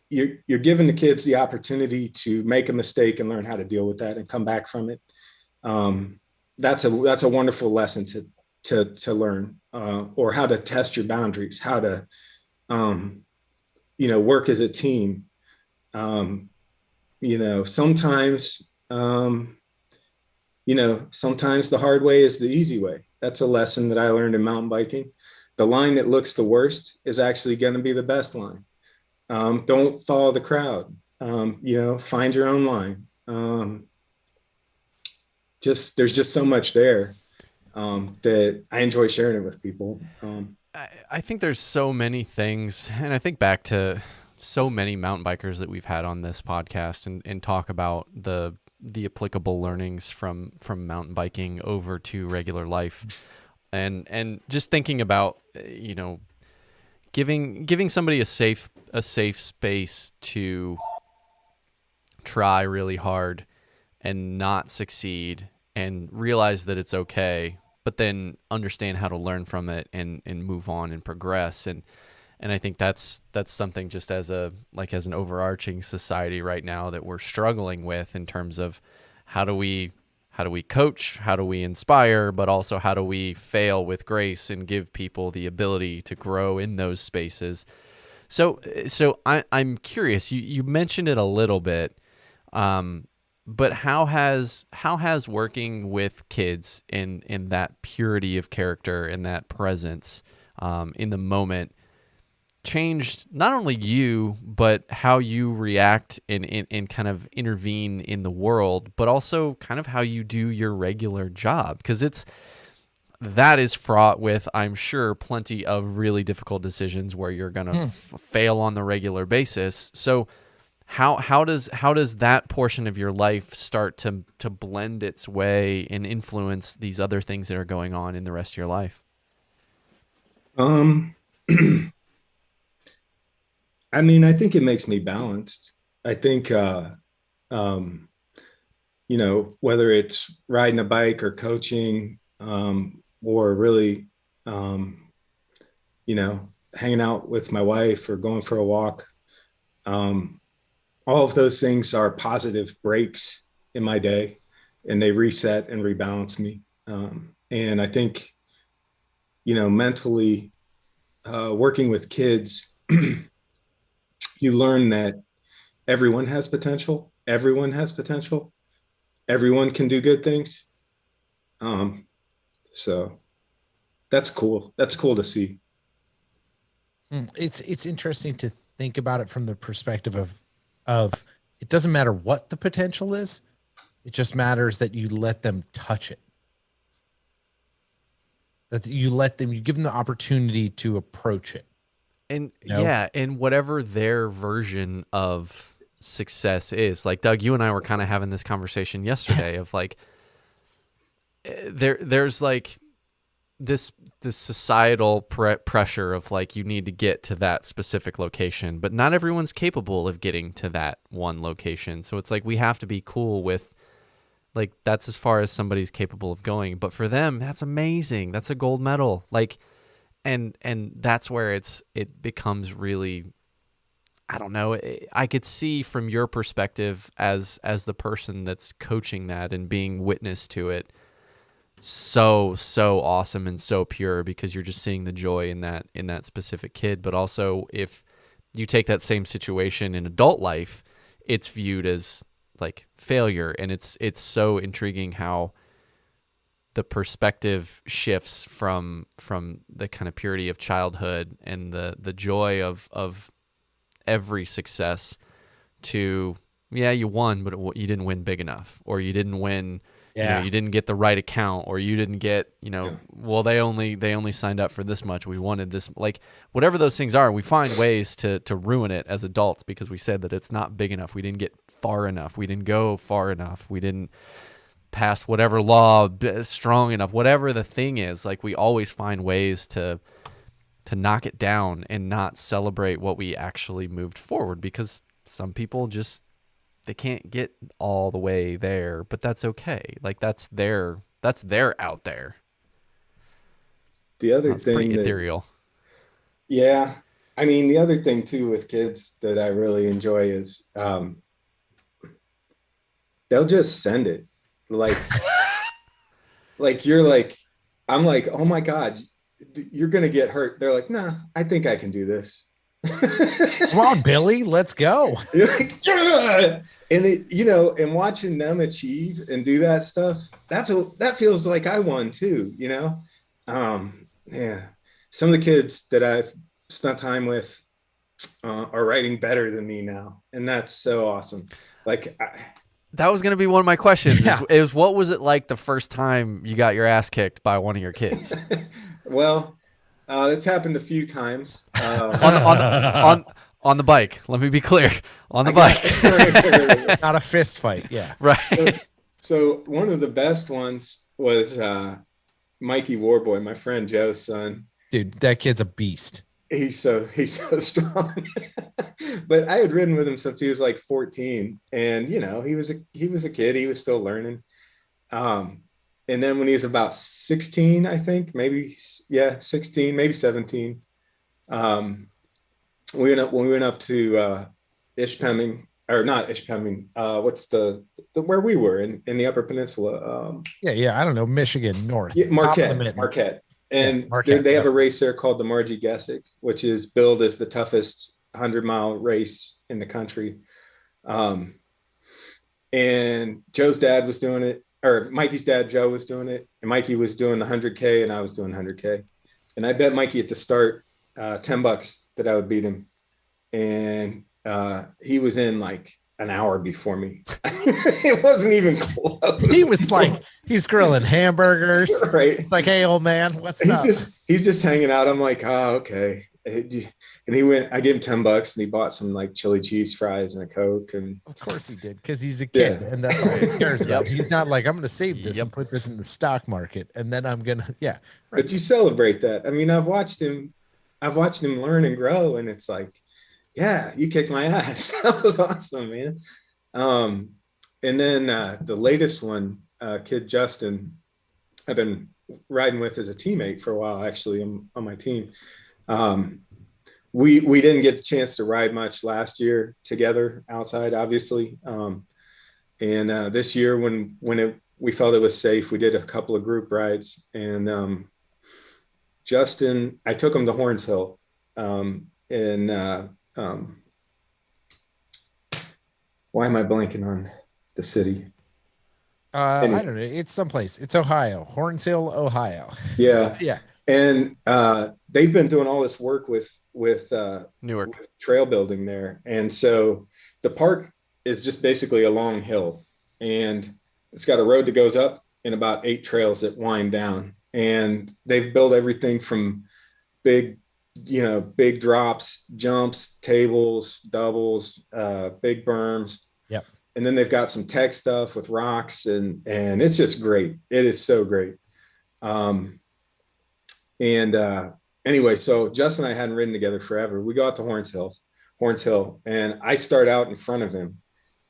you're giving the kids the opportunity to make a mistake and learn how to deal with that and come back from it. That's a wonderful lesson to learn, or how to test your boundaries, how to you know, work as a team. You know, sometimes you know, sometimes the hard way is the easy way. That's a lesson that I learned in mountain biking. The line that looks the worst is actually going to be the best line. Don't follow the crowd. You know, find your own line. There's just so much there that I enjoy sharing it with people. I think there's so many things, and I think back to so many mountain bikers that we've had on this podcast and talk about the applicable learnings from mountain biking over to regular life, and just thinking about, you know, giving somebody a safe space to try really hard and not succeed and realize that it's okay, but then understand how to learn from it and move on and progress. And I think that's something just as an overarching society right now that we're struggling with in terms of how do we coach, how do we inspire, but also how do we fail with grace and give people the ability to grow in those spaces. So I'm curious, you mentioned it a little bit, but how has working with kids in that purity of character and that presence in the moment changed not only you, but how you react and kind of intervene in the world, but also kind of how you do your regular job? Because that is fraught with, I'm sure, plenty of really difficult decisions where you're going to fail on the regular basis. So how does that portion of your life start to blend its way and influence these other things that are going on in the rest of your life? I mean, I think it makes me balanced. I think, um, you know, whether it's riding a bike or coaching, or really, you know, hanging out with my wife or going for a walk, um, all of those things are positive breaks in my day, and they reset and rebalance me. And I think, you know, mentally, working with kids, you learn that everyone has potential. Everyone has potential. Everyone can do good things. So that's cool. That's cool to see. It's interesting to think about it from the perspective of it doesn't matter what the potential is. It just matters that you let them touch it. That you give them the opportunity to approach it. And You know? yeah, and whatever their version of success is. Like Doug, you and I were kind of having this conversation yesterday of like there's like this societal pressure of like you need to get to that specific location, but not everyone's capable of getting to that one location. So it's like we have to be cool with like that's as far as somebody's capable of going. But for them, that's amazing. That's a gold medal. Like and that's where it becomes really, I don't know. I could see from your perspective as the person that's coaching that and being witness to it, so awesome and so pure, because you're just seeing the joy in that specific kid. But also, if you take that same situation in adult life, it's viewed as like failure, and it's so intriguing how the perspective shifts from the kind of purity of childhood and the joy of every success to, yeah, you won, but you didn't win big enough, or you didn't win. Yeah. You didn't get the right account, or you didn't get, well, they only signed up for this much. We wanted this, like whatever those things are, we find ways to ruin it as adults because we said that it's not big enough. We didn't get far enough. We didn't go far enough. We didn't pass whatever law strong enough, whatever the thing is. Like we always find ways to knock it down and not celebrate what we actually moved forward, because some people just, they can't get all the way there, but that's okay. Like that's their out there. The other That's thing pretty that, ethereal. yeah, I mean, the other thing too with kids that I really enjoy is they'll just send it. Like, like you're like, I'm like, oh my God, you're gonna get hurt. They're like, nah, I think I can do this. Come on, Billy, let's go. You're like, yeah! And it, and watching them achieve and do that stuff, that feels like I won too, Yeah. Some of the kids that I've spent time with are writing better than me now, and that's so awesome. Like, That was going to be one of my questions. Yeah. Is what was it like the first time you got your ass kicked by one of your kids? well, it's happened a few times. On the bike. Let me be clear. On the bike. Not a fist fight. Yeah. Right. So one of the best ones was Mikey Warboy, my friend Joe's son. Dude, that kid's a beast. He's so strong. But I had ridden with him since he was like 14, and he was a kid. He was still learning. And then when he was about 16, I think, maybe 16, maybe 17, we went up to Ishpeming, or not Ishpeming. What's the where we were in the Upper Peninsula? Yeah. I don't know, Michigan North. Yeah, Marquette. And Marquette, they have a race there called the Margie Gessick, which is billed as the toughest 100-mile race in the country. And Joe's dad was doing it, or Mikey's dad, Joe, was doing it. And Mikey was doing the 100K and I was doing 100K. And I bet Mikey at the start $10 that I would beat him. And he was in like an hour before me. It wasn't even close. He was like, he's grilling hamburgers. Right. It's like, hey, old man, what's up? He's just hanging out. I'm like, oh, okay. And he went, I gave him $10 and he bought some like chili cheese fries and a Coke. And of course he did, because he's a kid, and that's all he cares about. He's not like, I'm going to save this and put this in the stock market, and then I'm going to, right. But you celebrate that. I mean, I've watched him learn and grow, and it's like, yeah, you kicked my ass. That was awesome, man. And then the latest one, kid Justin, I've been riding with as a teammate for a while, actually, on my team. We didn't get the chance to ride much last year together outside, obviously. And this year, when we felt it was safe, we did a couple of group rides. And Justin, I took him to Horns Hill, why am I blanking on the city? I Anyway, don't know. It's someplace. It's Ohio, Horns Hill, Ohio. yeah. Yeah. And they've been doing all this work Newark. with trail building there. And so the park is just basically a long hill, and it's got a road that goes up and about 8 trails that wind down. And they've built everything from big, big drops, jumps, tables, doubles, big berms. Yep. And then they've got some tech stuff with rocks, and it's just great. It is so great. Um, and anyway, so Justin and I hadn't ridden together forever. We go out to Horns Hill, and I start out in front of him.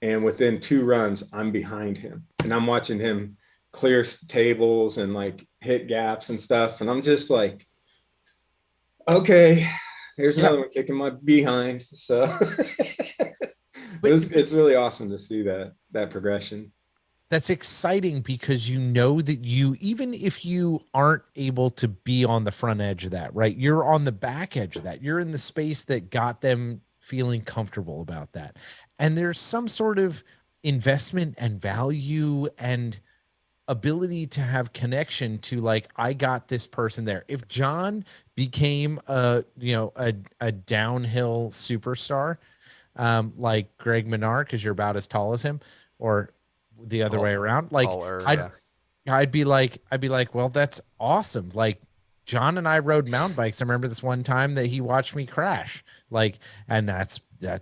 And within 2 runs, I'm behind him, and I'm watching him clear tables and like hit gaps and stuff. And I'm just like, okay, there's another one kicking my behind. So it's really awesome to see that progression. That's exciting because you know that you, even if you aren't able to be on the front edge of that, right? You're on the back edge of that. You're in the space that got them feeling comfortable about that. And there's some sort of investment and value and ability to have connection to, like, I got this person there. If John became a downhill superstar, like Greg Menard, because you're about as tall as him, or the other way around, like Taller, I'd yeah. I'd be like, well, that's awesome. Like John and I rode mountain bikes. I remember this one time that he watched me crash. Like, and that's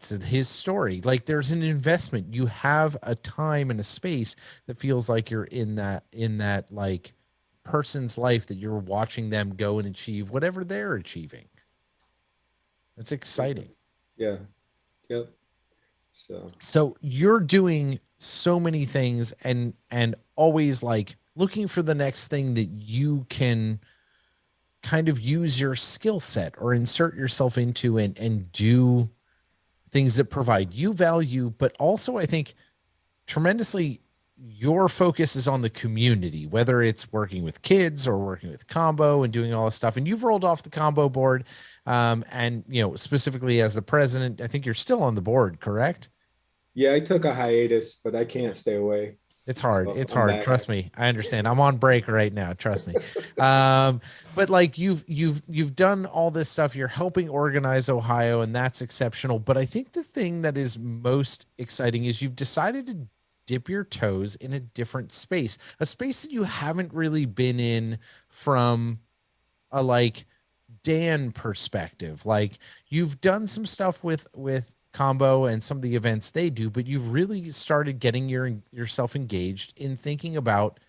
his story. Like, there's an investment. You have a time and a space that feels like you're in that like person's life, that you're watching them go and achieve whatever they're achieving. It's exciting. Yeah. Yep. So So you're doing so many things, and always like looking for the next thing that you can kind of use your skill set or insert yourself into, and do things that provide you value, but also I think tremendously your focus is on the community, whether it's working with kids or working with combo and doing all this stuff. And you've rolled off the combo board, and specifically as the president, I think you're still on the board, correct? yeah, I took a hiatus, but I can't stay away. It's hard. So It's I'm hard. back. Trust me. I understand. I'm on break right now. Trust me. But like you've done all this stuff. You're helping organize Ohio, and that's exceptional. But I think the thing that is most exciting is you've decided to dip your toes in a different space, a space that you haven't really been in from a like Dan perspective. Like, you've done some stuff with combo and some of the events they do, but you've really started getting yourself engaged in thinking about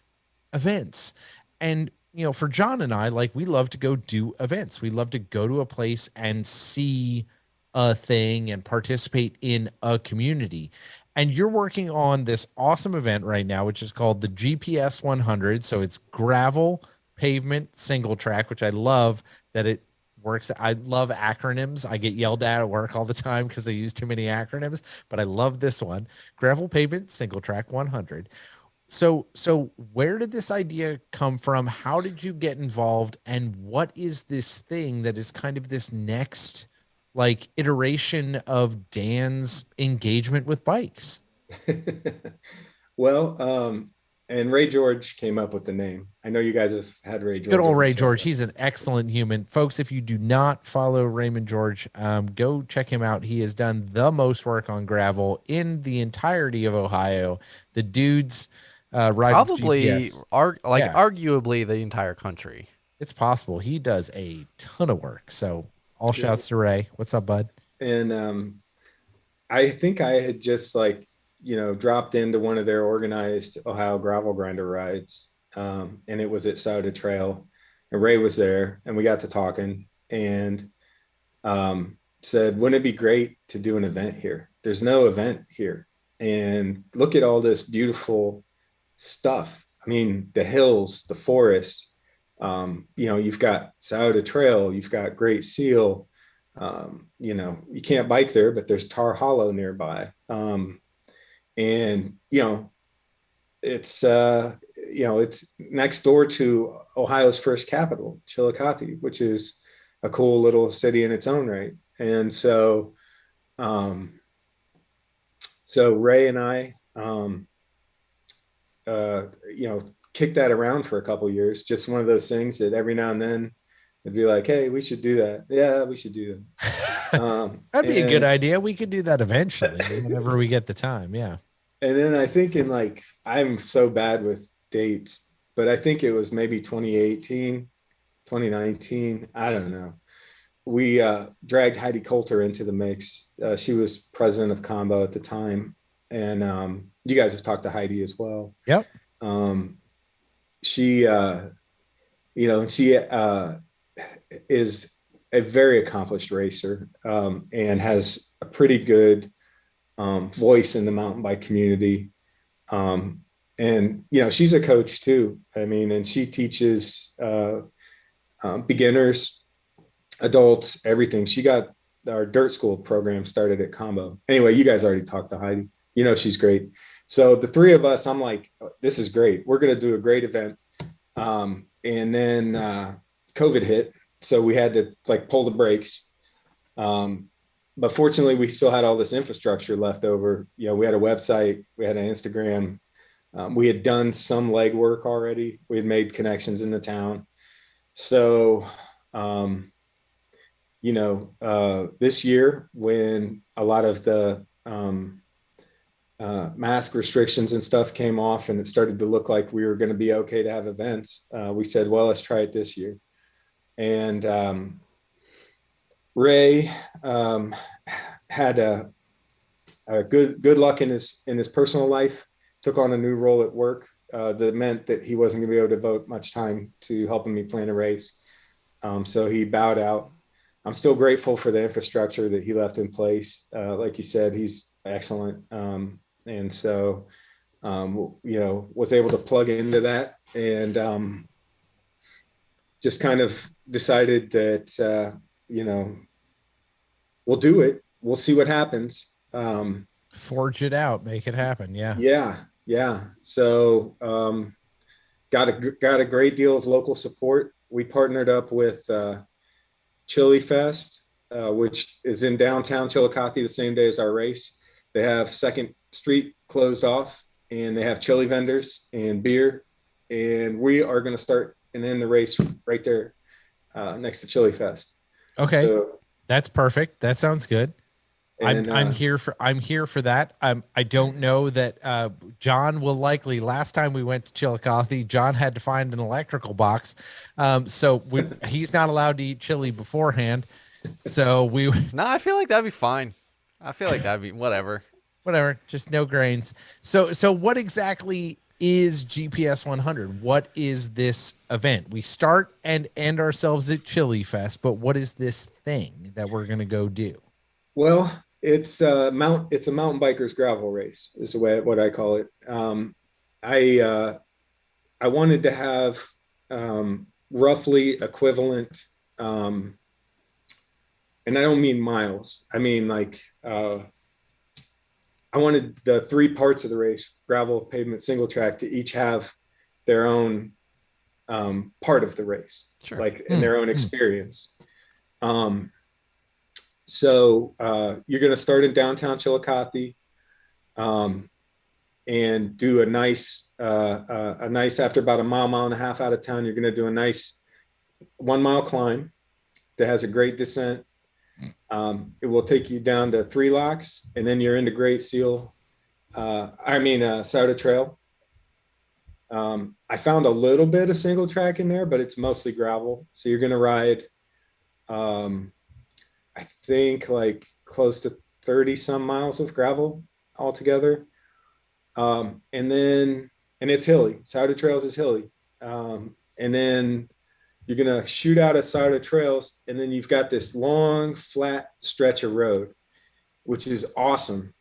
events. And for John and I, like, we love to go do events. We love to go to a place and see a thing and participate in a community. And you're working on this awesome event right now, which is called the GPS 100. So it's gravel pavement single track, which I love that it works. I love acronyms. I get yelled at work all the time because they use too many acronyms, but I love this one: gravel pavement single track 100. So where did this idea come from? How did you get involved? And what is this thing that is kind of this next like iteration of Dan's engagement with bikes? Well, and Ray George came up with the name. I know you guys have had Ray Good George old on the Ray show. George. He's an excellent human. Folks, if you do not follow Raymond George, go check him out. He has done the most work on gravel in the entirety of Ohio. The dude's ride with Probably, GPS. Yeah, arguably the entire country. it's possible. He does a ton of work. So all Yeah. shouts to Ray. What's up, bud? And I think I had just like, dropped into one of their organized Ohio gravel grinder rides. And it was at Sauda Trail, and Ray was there, and we got to talking, and said, wouldn't it be great to do an event here? There's no event here. And look at all this beautiful stuff. I mean, the hills, the forest, you've got Sauda Trail, you've got Great Seal. You can't bike there, but there's Tar Hollow nearby. And it's next door to Ohio's first capital, Chillicothe, which is a cool little city in its own right. And so Ray and I kick that around for a couple of years. Just one of those things that every now and then it'd be like, hey, we should do that. Yeah, we should do that. That'd be a good idea. We could do that eventually, whenever we get the time. Yeah. And then I think I'm so bad with dates, but I think it was maybe 2018, 2019. I don't know. We dragged Heidi Coulter into the mix. She was president of Combo at the time. And you guys have talked to Heidi as well. Yep. She, she is a very accomplished racer and has a pretty good voice in the mountain bike community. And, she's a coach too. And she teaches beginners, adults, everything. She got our dirt school program started at Combo. Anyway, you guys already talked to Heidi. She's great. So the three of us, I'm like, this is great. We're going to do a great event. And then COVID hit. So we had to pull the brakes. But fortunately, we still had all this infrastructure left over. We had a website, we had an Instagram. We had done some legwork already. We had made connections in the town. So, this year, when a lot of the mask restrictions and stuff came off and it started to look like we were going to be okay to have events, we said, well, let's try it this year. And Ray had a good luck in his personal life, took on a new role at work that meant that he wasn't going to be able to devote much time to helping me plan a race. So he bowed out. I'm still grateful for the infrastructure that he left in place. Like you said, he's excellent. And so, was able to plug into that and just kind of decided that, we'll do it. We'll see what happens. Forge it out, make it happen. Yeah. Yeah. So got a great deal of local support. We partnered up with Chili Fest, which is in downtown Chillicothe the same day as our race. They have 2nd Street closed off and they have chili vendors and beer. And we are going to start and end the race right there next to Chili Fest. Okay. So, that's perfect. That sounds good. And I'm here for that. I don't know that John will likely. Last time we went to Chillicothe, John had to find an electrical box, so he's not allowed to eat chili beforehand. So No, I feel like that'd be fine. I feel like that'd be whatever. Just no grains. So what exactly is GPS 100? What is this event? We start and end ourselves at Chili Fest, but what is this thing that we're gonna go do? Well, it's a mountain bikers gravel race is what I call it. I wanted to have roughly equivalent, and I don't mean miles. I mean I wanted the 3 parts of the race, gravel, pavement, single track, to each have their own part of the race, sure, in their own experience. So you're going to start in downtown Chillicothe and do a nice, after about a mile and a half out of town, you're going to do a nice 1 mile climb that has a great descent. It will take you down to 3 locks and then you're into Great Seal. Sauter Trail. I found a little bit of single track in there, but it's mostly gravel. So you're going to ride, I think close to 30 some miles of gravel altogether. And it's hilly. Sauter Trails is hilly. And then you're going to shoot out at Sauter Trails. And then you've got this long, flat stretch of road, which is awesome.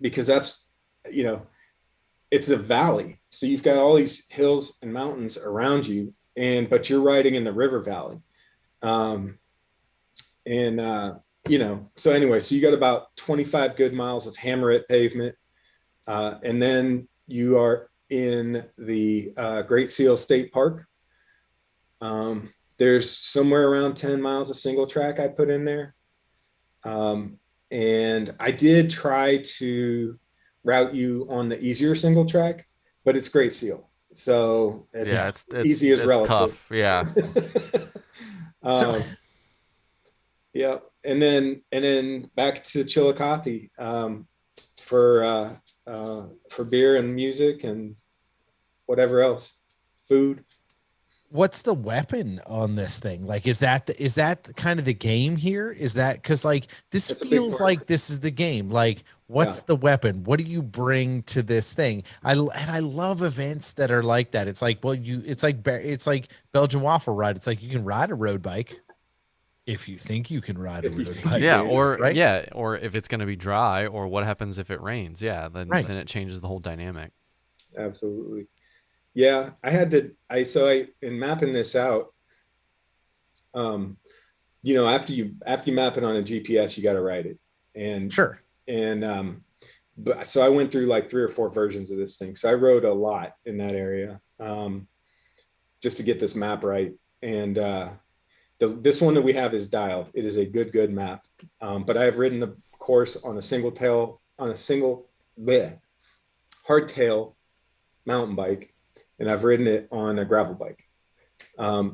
Because that's, it's a valley. So you've got all these hills and mountains around you, but you're riding in the river valley. So anyway, so you got about 25 good miles of hammerite pavement. And then you are in the Great Seal State Park. There's somewhere around 10 miles of single track I put in there. And I did try to route you on the easier single track, but it's great seal. So Yeah, easy is it's relative. tough. Yeah. So um, yeah, and then back to Chillicothe for beer and music and whatever else, food. what's the weapon on this thing? Like, is that kind of the game here? Is that because like this That's a big feels part. like this is the game? Like, Yeah, what's the weapon? What do you bring to this thing? I love events that are like that. It's like, well, it's like Belgian waffle ride. It's like you can ride a road bike if you think you can ride a if you road think you bike, Yeah, can. or right? yeah, or if it's going to be dry, or what happens if it rains? Yeah, Right. then it changes the whole dynamic. Absolutely. Yeah, I had to. I in mapping this out. Um, after you map it on a GPS, you got to write it, and Sure. but so I went through like 3 or 4 versions of this thing. So I wrote a lot in that area just to get this map right. And this one that we have is dialed. It is a good map. But I have ridden the course on a single bleh, hardtail mountain bike, and I've ridden it on a gravel bike. I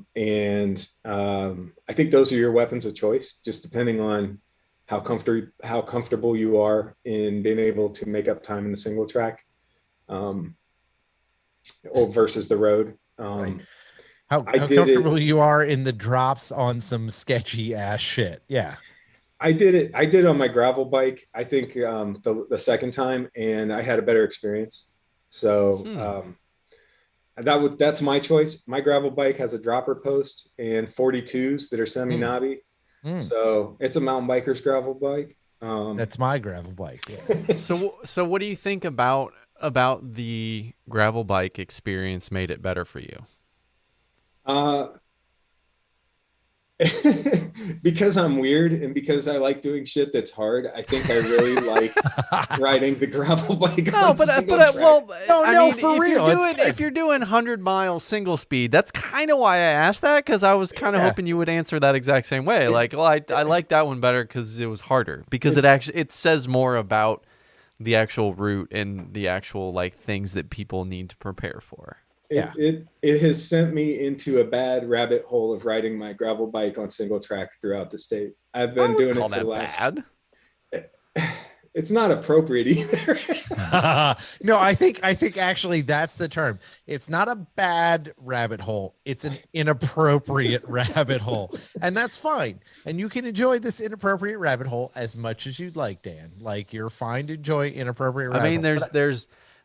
think those are your weapons of choice, just depending on how comfortable you are in being able to make up time in the single track, um, or versus the road. Right. I How did it. comfortable you are in the drops on some sketchy ass shit. Yeah. I did it. I did it on my gravel bike. I think the second time, and I had a better experience. So Hmm. that's my choice. My gravel bike has a dropper post and 42s that are semi Mm, knobby. mm. So it's a mountain biker's gravel bike. That's my gravel bike. Yes. So what do you think about the gravel bike experience made it better for you? uh, because I'm weird and because I like doing shit that's hard, I think I really liked riding the gravel bike No, on single track. well, No, I no, mean, for real, it's good. if you're doing 100-mile single speed, that's kind of why I asked that, because I was kind of Yeah. hoping you would answer that exact same way. Like, well, I like that one better because it was harder, because It's it says more about the actual route and the actual like things that people need to prepare for. Yeah. it has sent me into a bad rabbit hole of riding my gravel bike on single track throughout the state. I've I been wouldn't doing call it for the that last. bad. It's not appropriate either. No, I think actually that's the term. It's not a bad rabbit hole. It's an inappropriate rabbit hole. And that's fine. And you can enjoy this inappropriate rabbit hole as much as you'd like, Dan. Like you're fine to enjoy inappropriate I rabbit mean, hole.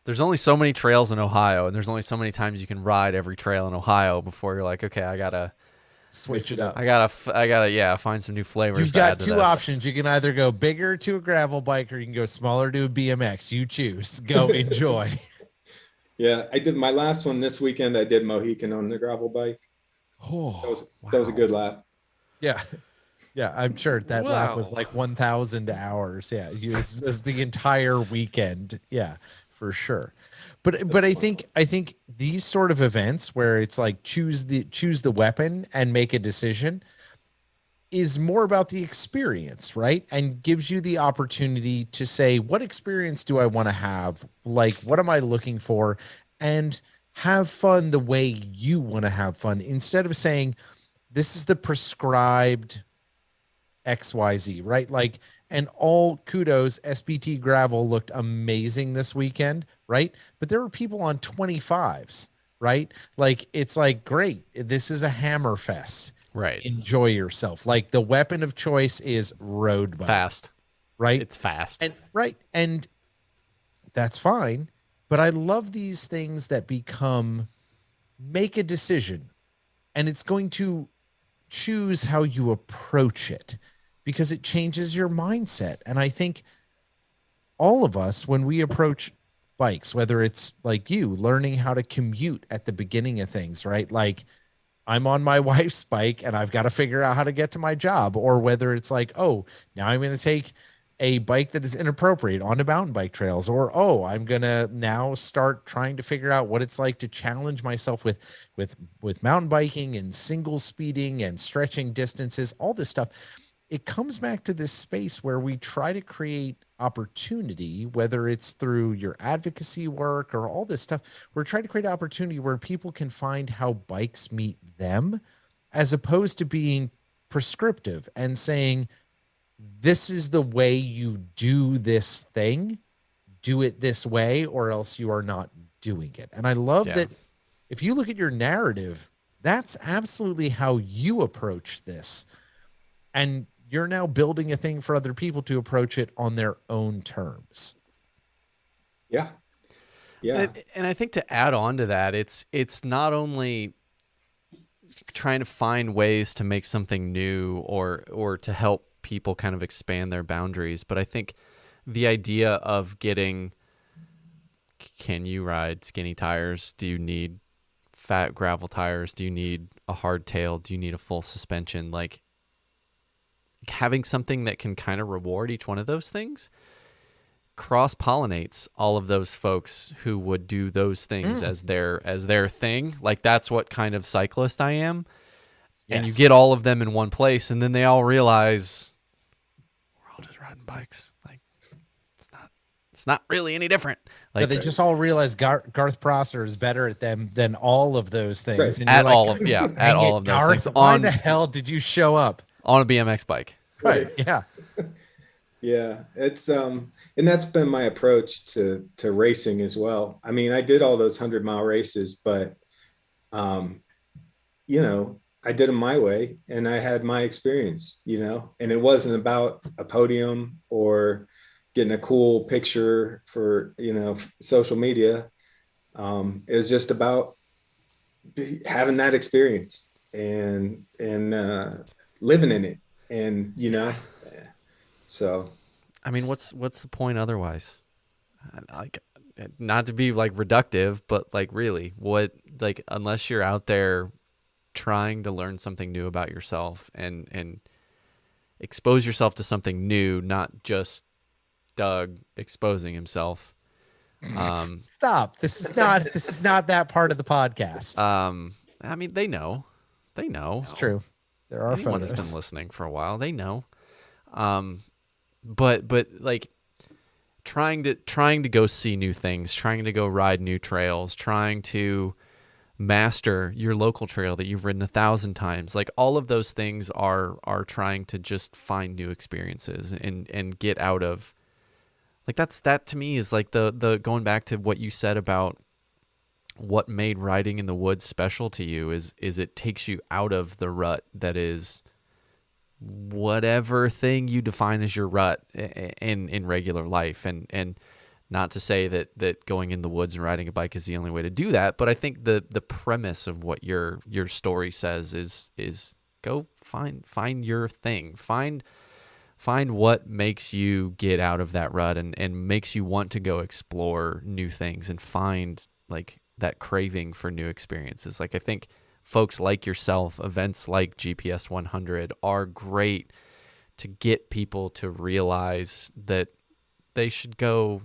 there's only so many trails in Ohio, and there's only so many times you can ride every trail in Ohio before you're like, okay, Switch it up. up. yeah, find some new flavors You've to add got to two this. options. You can either go bigger to a gravel bike or you can go smaller to a BMX. You choose. Go enjoy. Yeah, I did my last one this weekend. I did Mohican on the gravel bike. Oh, That was a good laugh. yeah. Yeah, I'm sure that lap was Wow. like 1,000 hours. Yeah, it was the entire weekend. Yeah, for sure. But That's fun. I think these sort of events where it's like choose the weapon and make a decision is more about the experience, right? And gives you the opportunity to say, what experience do I want to have? Like, what am I looking for? And have fun the way you want to have fun instead of saying, this is the prescribed XYZ, right? Like, and all kudos, SBT Gravel looked amazing this weekend, right? But there were people on 25s, right? Like, it's like, great, this is a hammer fest. Right. Enjoy yourself. Like, the weapon of choice is road bike, Fast. right? It's fast. And, right. And that's fine. But I love these things that become make a decision and it's going to choose how you approach it because it changes your mindset. And I think all of us, when we approach bikes, whether it's like you learning how to commute at the beginning of things, right? Like I'm on my wife's bike and I've got to figure out how to get to my job, or whether it's like, oh, now I'm going to take a bike that is inappropriate onto mountain bike trails, or oh, I'm going to now start trying to figure out what it's like to challenge myself with mountain biking and single speeding and stretching distances, all this stuff. It comes back to this space where we try to create opportunity, whether it's through your advocacy work or all this stuff. We're trying to create opportunity where people can find how bikes meet them, as opposed to being prescriptive and saying, this is the way you do this thing, do it this way, or else you are not doing it. And I love that if you look at your narrative, that's absolutely how you approach this. And you're now building a thing for other people to approach it on their own terms. Yeah. Yeah. And I think to add on to that, it's not only trying to find ways to make something new or to help people kind of expand their boundaries, but I think the idea of getting, can you ride skinny tires? Do you need fat gravel tires? Do you need a hardtail? Do you need a full suspension? Like, having something that can kind of reward each one of those things cross-pollinates all of those folks who would do those things as their thing. Like, that's what kind of cyclist I am. Yes. And you get all of them in one place, and then they all realize we're all just riding bikes. Like, it's not really any different. Like, but they just all realize Garth Prosser is better at them than all of those things. Right. And at all of those Garth, things. Why the hell did you show up on a BMX bike? Right. Yeah. Yeah. It's and that's been my approach to racing as well. I mean, I did all those 100-mile races, but you know, I did them my way and I had my experience, you know, and it wasn't about a podium or getting a cool picture for, you know, social media. It was just about having that experience and living in it. And, you know, so. I mean, what's the point otherwise? Like, not to be like reductive, but like, really, what, like, unless you're out there trying to learn something new about yourself and expose yourself to something new, not just Doug exposing himself. Stop. This is not that part of the podcast. I mean, they know. It's true. There are anyone photos. that's been listening for a while, they know. But like trying to go see new things, trying to go ride new trails, trying to master your local trail that you've ridden 1,000 times. Like, all of those things are trying to just find new experiences and get out of, like, that to me is like the going back to what you said about what made riding in the woods special to you is it takes you out of the rut that is whatever thing you define as your rut in regular life. And not to say that going in the woods and riding a bike is the only way to do that, but I think the premise of what your story says is go find your thing. Find what makes you get out of that rut and makes you want to go explore new things and find, like, that craving for new experiences. Like, I think folks like yourself, events like GPS 100 are great to get people to realize that they should go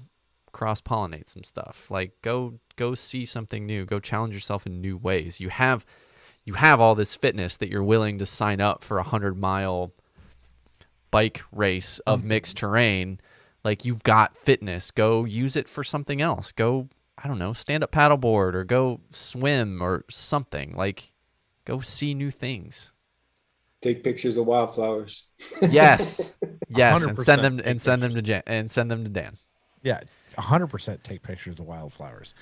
cross-pollinate some stuff. Like, go see something new, go challenge yourself in new ways. You have all this fitness that you're willing to sign up for a 100-mile bike race of mixed terrain. Like, you've got fitness, go use it for something else. Go, I don't know, stand up paddleboard or go swim or something. Like, go see new things. Take pictures of wildflowers. Yes. Yes. And 100% send them to Dan. Yeah. 100% take pictures of wildflowers.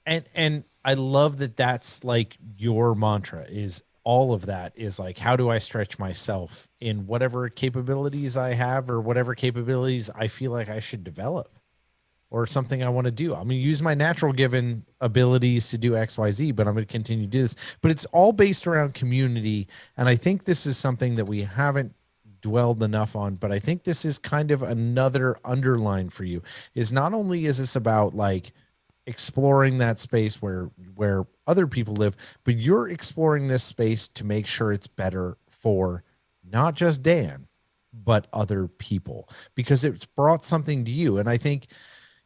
And I love that that's like your mantra is all of that is like, how do I stretch myself in whatever capabilities I have or whatever capabilities I feel like I should develop or something I want to do. I'm going to use my natural given abilities to do X, Y, Z, but I'm going to continue to do this. But it's all based around community. And I think this is something that we haven't dwelled enough on, but I think this is kind of another underline for you is not only is this about like exploring that space where other people live, but you're exploring this space to make sure it's better for not just Dan, but other people, because it's brought something to you. And I think,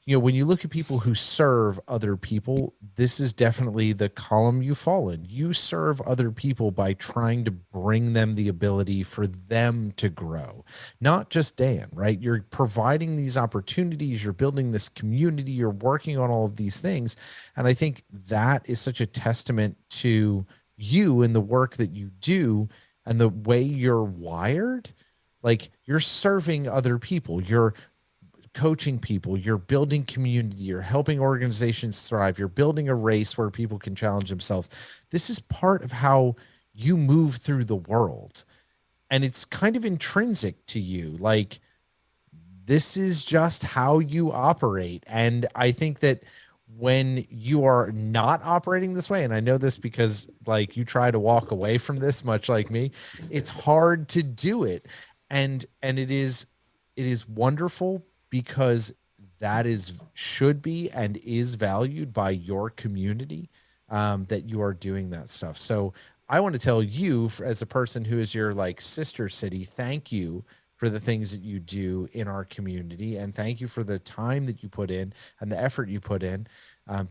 when you look at people who serve other people, this is definitely the column you fall in. You serve other people by trying to bring them the ability for them to grow, not just Dan, right? You're providing these opportunities, you're building this community, you're working on all of these things. And I think that is such a testament to you and the work that you do and the way you're wired. Like, you're serving other people, you're coaching people, you're building community, you're helping organizations thrive, you're building a race where people can challenge themselves. This is part of how you move through the world. And it's kind of intrinsic to you. Like, this is just how you operate. And I think that when you are not operating this way, and I know this because like you try to walk away from this much like me, it's hard to do it. And it is wonderful because that should be and is valued by your community, that you are doing that stuff. So I want to tell you, as a person who is your like sister city, thank you for the things that you do in our community, and thank you for the time that you put in and the effort you put in,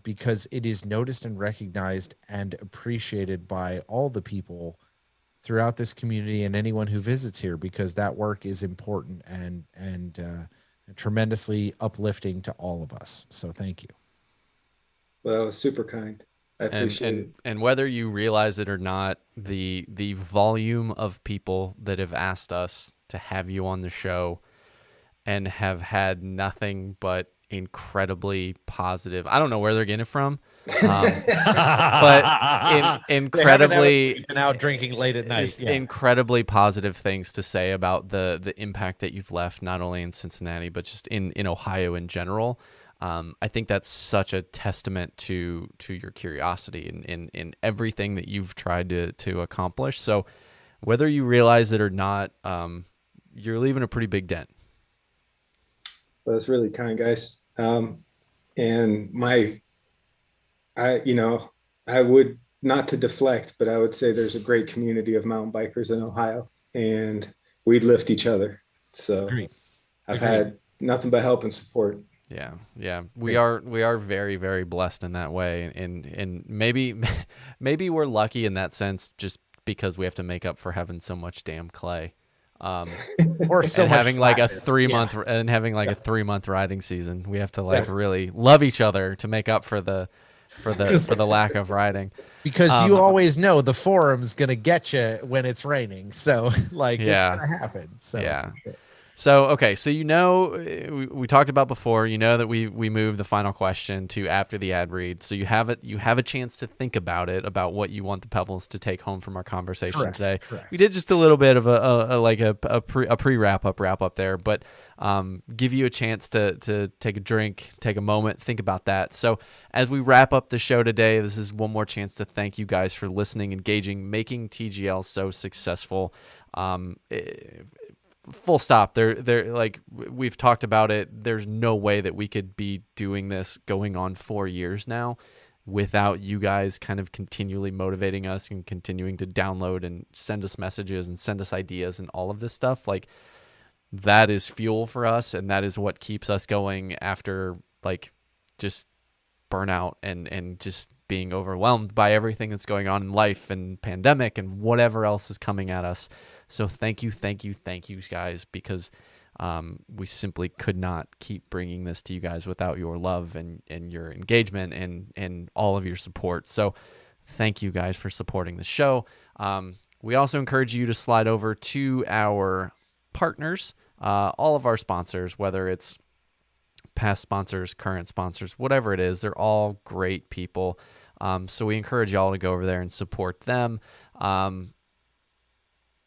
because it is noticed and recognized and appreciated by all the people throughout this community and anyone who visits here, because that work is important and tremendously uplifting to all of us. So thank you. Well, that was super kind. I appreciate it. And whether you realize it or not, the volume of people that have asked us to have you on the show and have had nothing but incredibly positive. I don't know where they're getting it from, but incredibly been out drinking late at night. Yeah. Incredibly positive things to say about the impact that you've left, not only in Cincinnati but just in Ohio in general. I think that's such a testament to your curiosity in everything that you've tried to accomplish. So whether you realize it or not, you're leaving a pretty big dent. Well, that's really kind, guys. And I would, not to deflect, but I would say there's a great community of mountain bikers in Ohio, and we lift each other. So I've had nothing but help and support. Yeah. We are very, very blessed in that way. And maybe we're lucky in that sense, just because we have to make up for having so much damn clay. Or so and having like a flatness. 3-month and having like a 3-month riding season. We have to like really love each other to make up for the lack of riding. Because you always know the forum's gonna get you when it's raining. So like it's gonna happen. So yeah. So, okay. So, we talked about before, that we moved the final question to after the ad read. So you have a chance to think about it, about what you want the Pebbles to take home from our conversation today. Correct. We did just a little bit of a pre wrap up there, but give you a chance to take a drink, take a moment, think about that. So as we wrap up the show today, this is one more chance to thank you guys for listening, engaging, making TGL so successful. Full stop. They're like, we've talked about it. There's no way that we could be doing this going on 4 years now without you guys kind of continually motivating us and continuing to download and send us messages and send us ideas and all of this stuff. Like, that is fuel for us, and that is what keeps us going after like just burnout and just being overwhelmed by everything that's going on in life and pandemic and whatever else is coming at us. So thank you guys, because we simply could not keep bringing this to you guys without your love and your engagement and all of your support. So thank you guys for supporting the show. We also encourage you to slide over to our partners, all of our sponsors, whether it's past sponsors, current sponsors, whatever it is, they're all great people. So we encourage y'all to go over there and support them.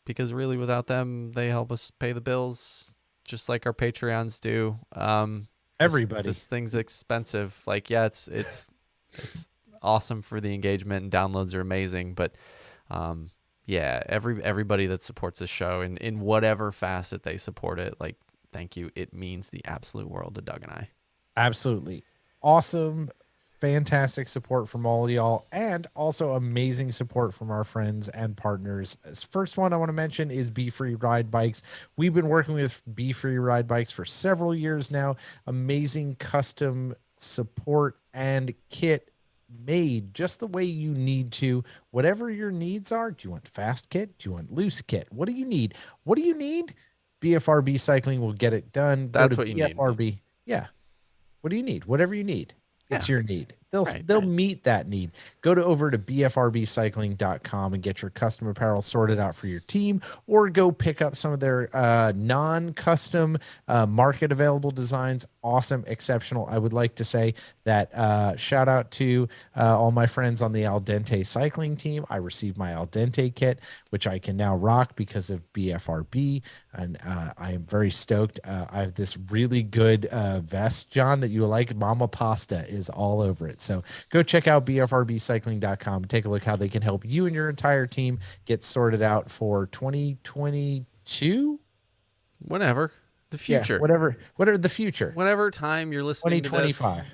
Because really, without them, they help us pay the bills, just like our Patreons do. Everybody, this thing's expensive. Like, yeah, it's awesome for the engagement, and downloads are amazing. But yeah, everybody that supports the show in whatever facet they support it, like, thank you. It means the absolute world to Doug and I. Absolutely awesome. fantastic support from all y'all, and also amazing support from our friends and partners. First one I want to mention is Be Free Ride Bikes. We've been working with Be Free Ride Bikes for several years now. Amazing custom support and kit made just the way you need to, whatever your needs are. Do you want fast kit? Do you want loose kit? What do you need? What do you need? BFRB Cycling will get it done. That's what you need. BFRB. Yeah. What do you need? Whatever you need. It's your need. They'll meet that need. Go over to bfrbcycling.com and get your custom apparel sorted out for your team, or go pick up some of their non-custom market available designs. Awesome, exceptional. I would like to say that shout out to all my friends on the Al Dente cycling team. I received my Al Dente kit, which I can now rock because of BFRB, and I am very stoked. I have this really good vest, John, that you like. Mama Pasta is all over it. So go check out bfrbcycling.com. Take a look how they can help you and your entire team get sorted out for 2022. Whenever the future, whatever the future, whatever time you're listening to this, 2025,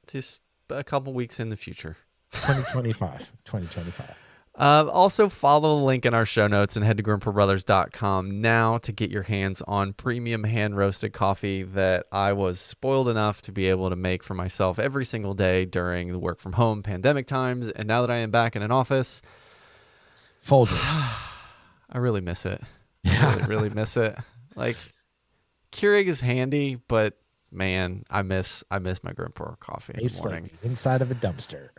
just a couple weeks in the future. 2025. Also follow the link in our show notes and head to GrimperBrothers.com now to get your hands on premium hand roasted coffee that I was spoiled enough to be able to make for myself every single day during the work from home pandemic times. And now that I am back in an office, Folgers. I really miss it. I really miss it. Like, Keurig is handy, but man, I miss my Grimper coffee in the morning. Like inside of a dumpster.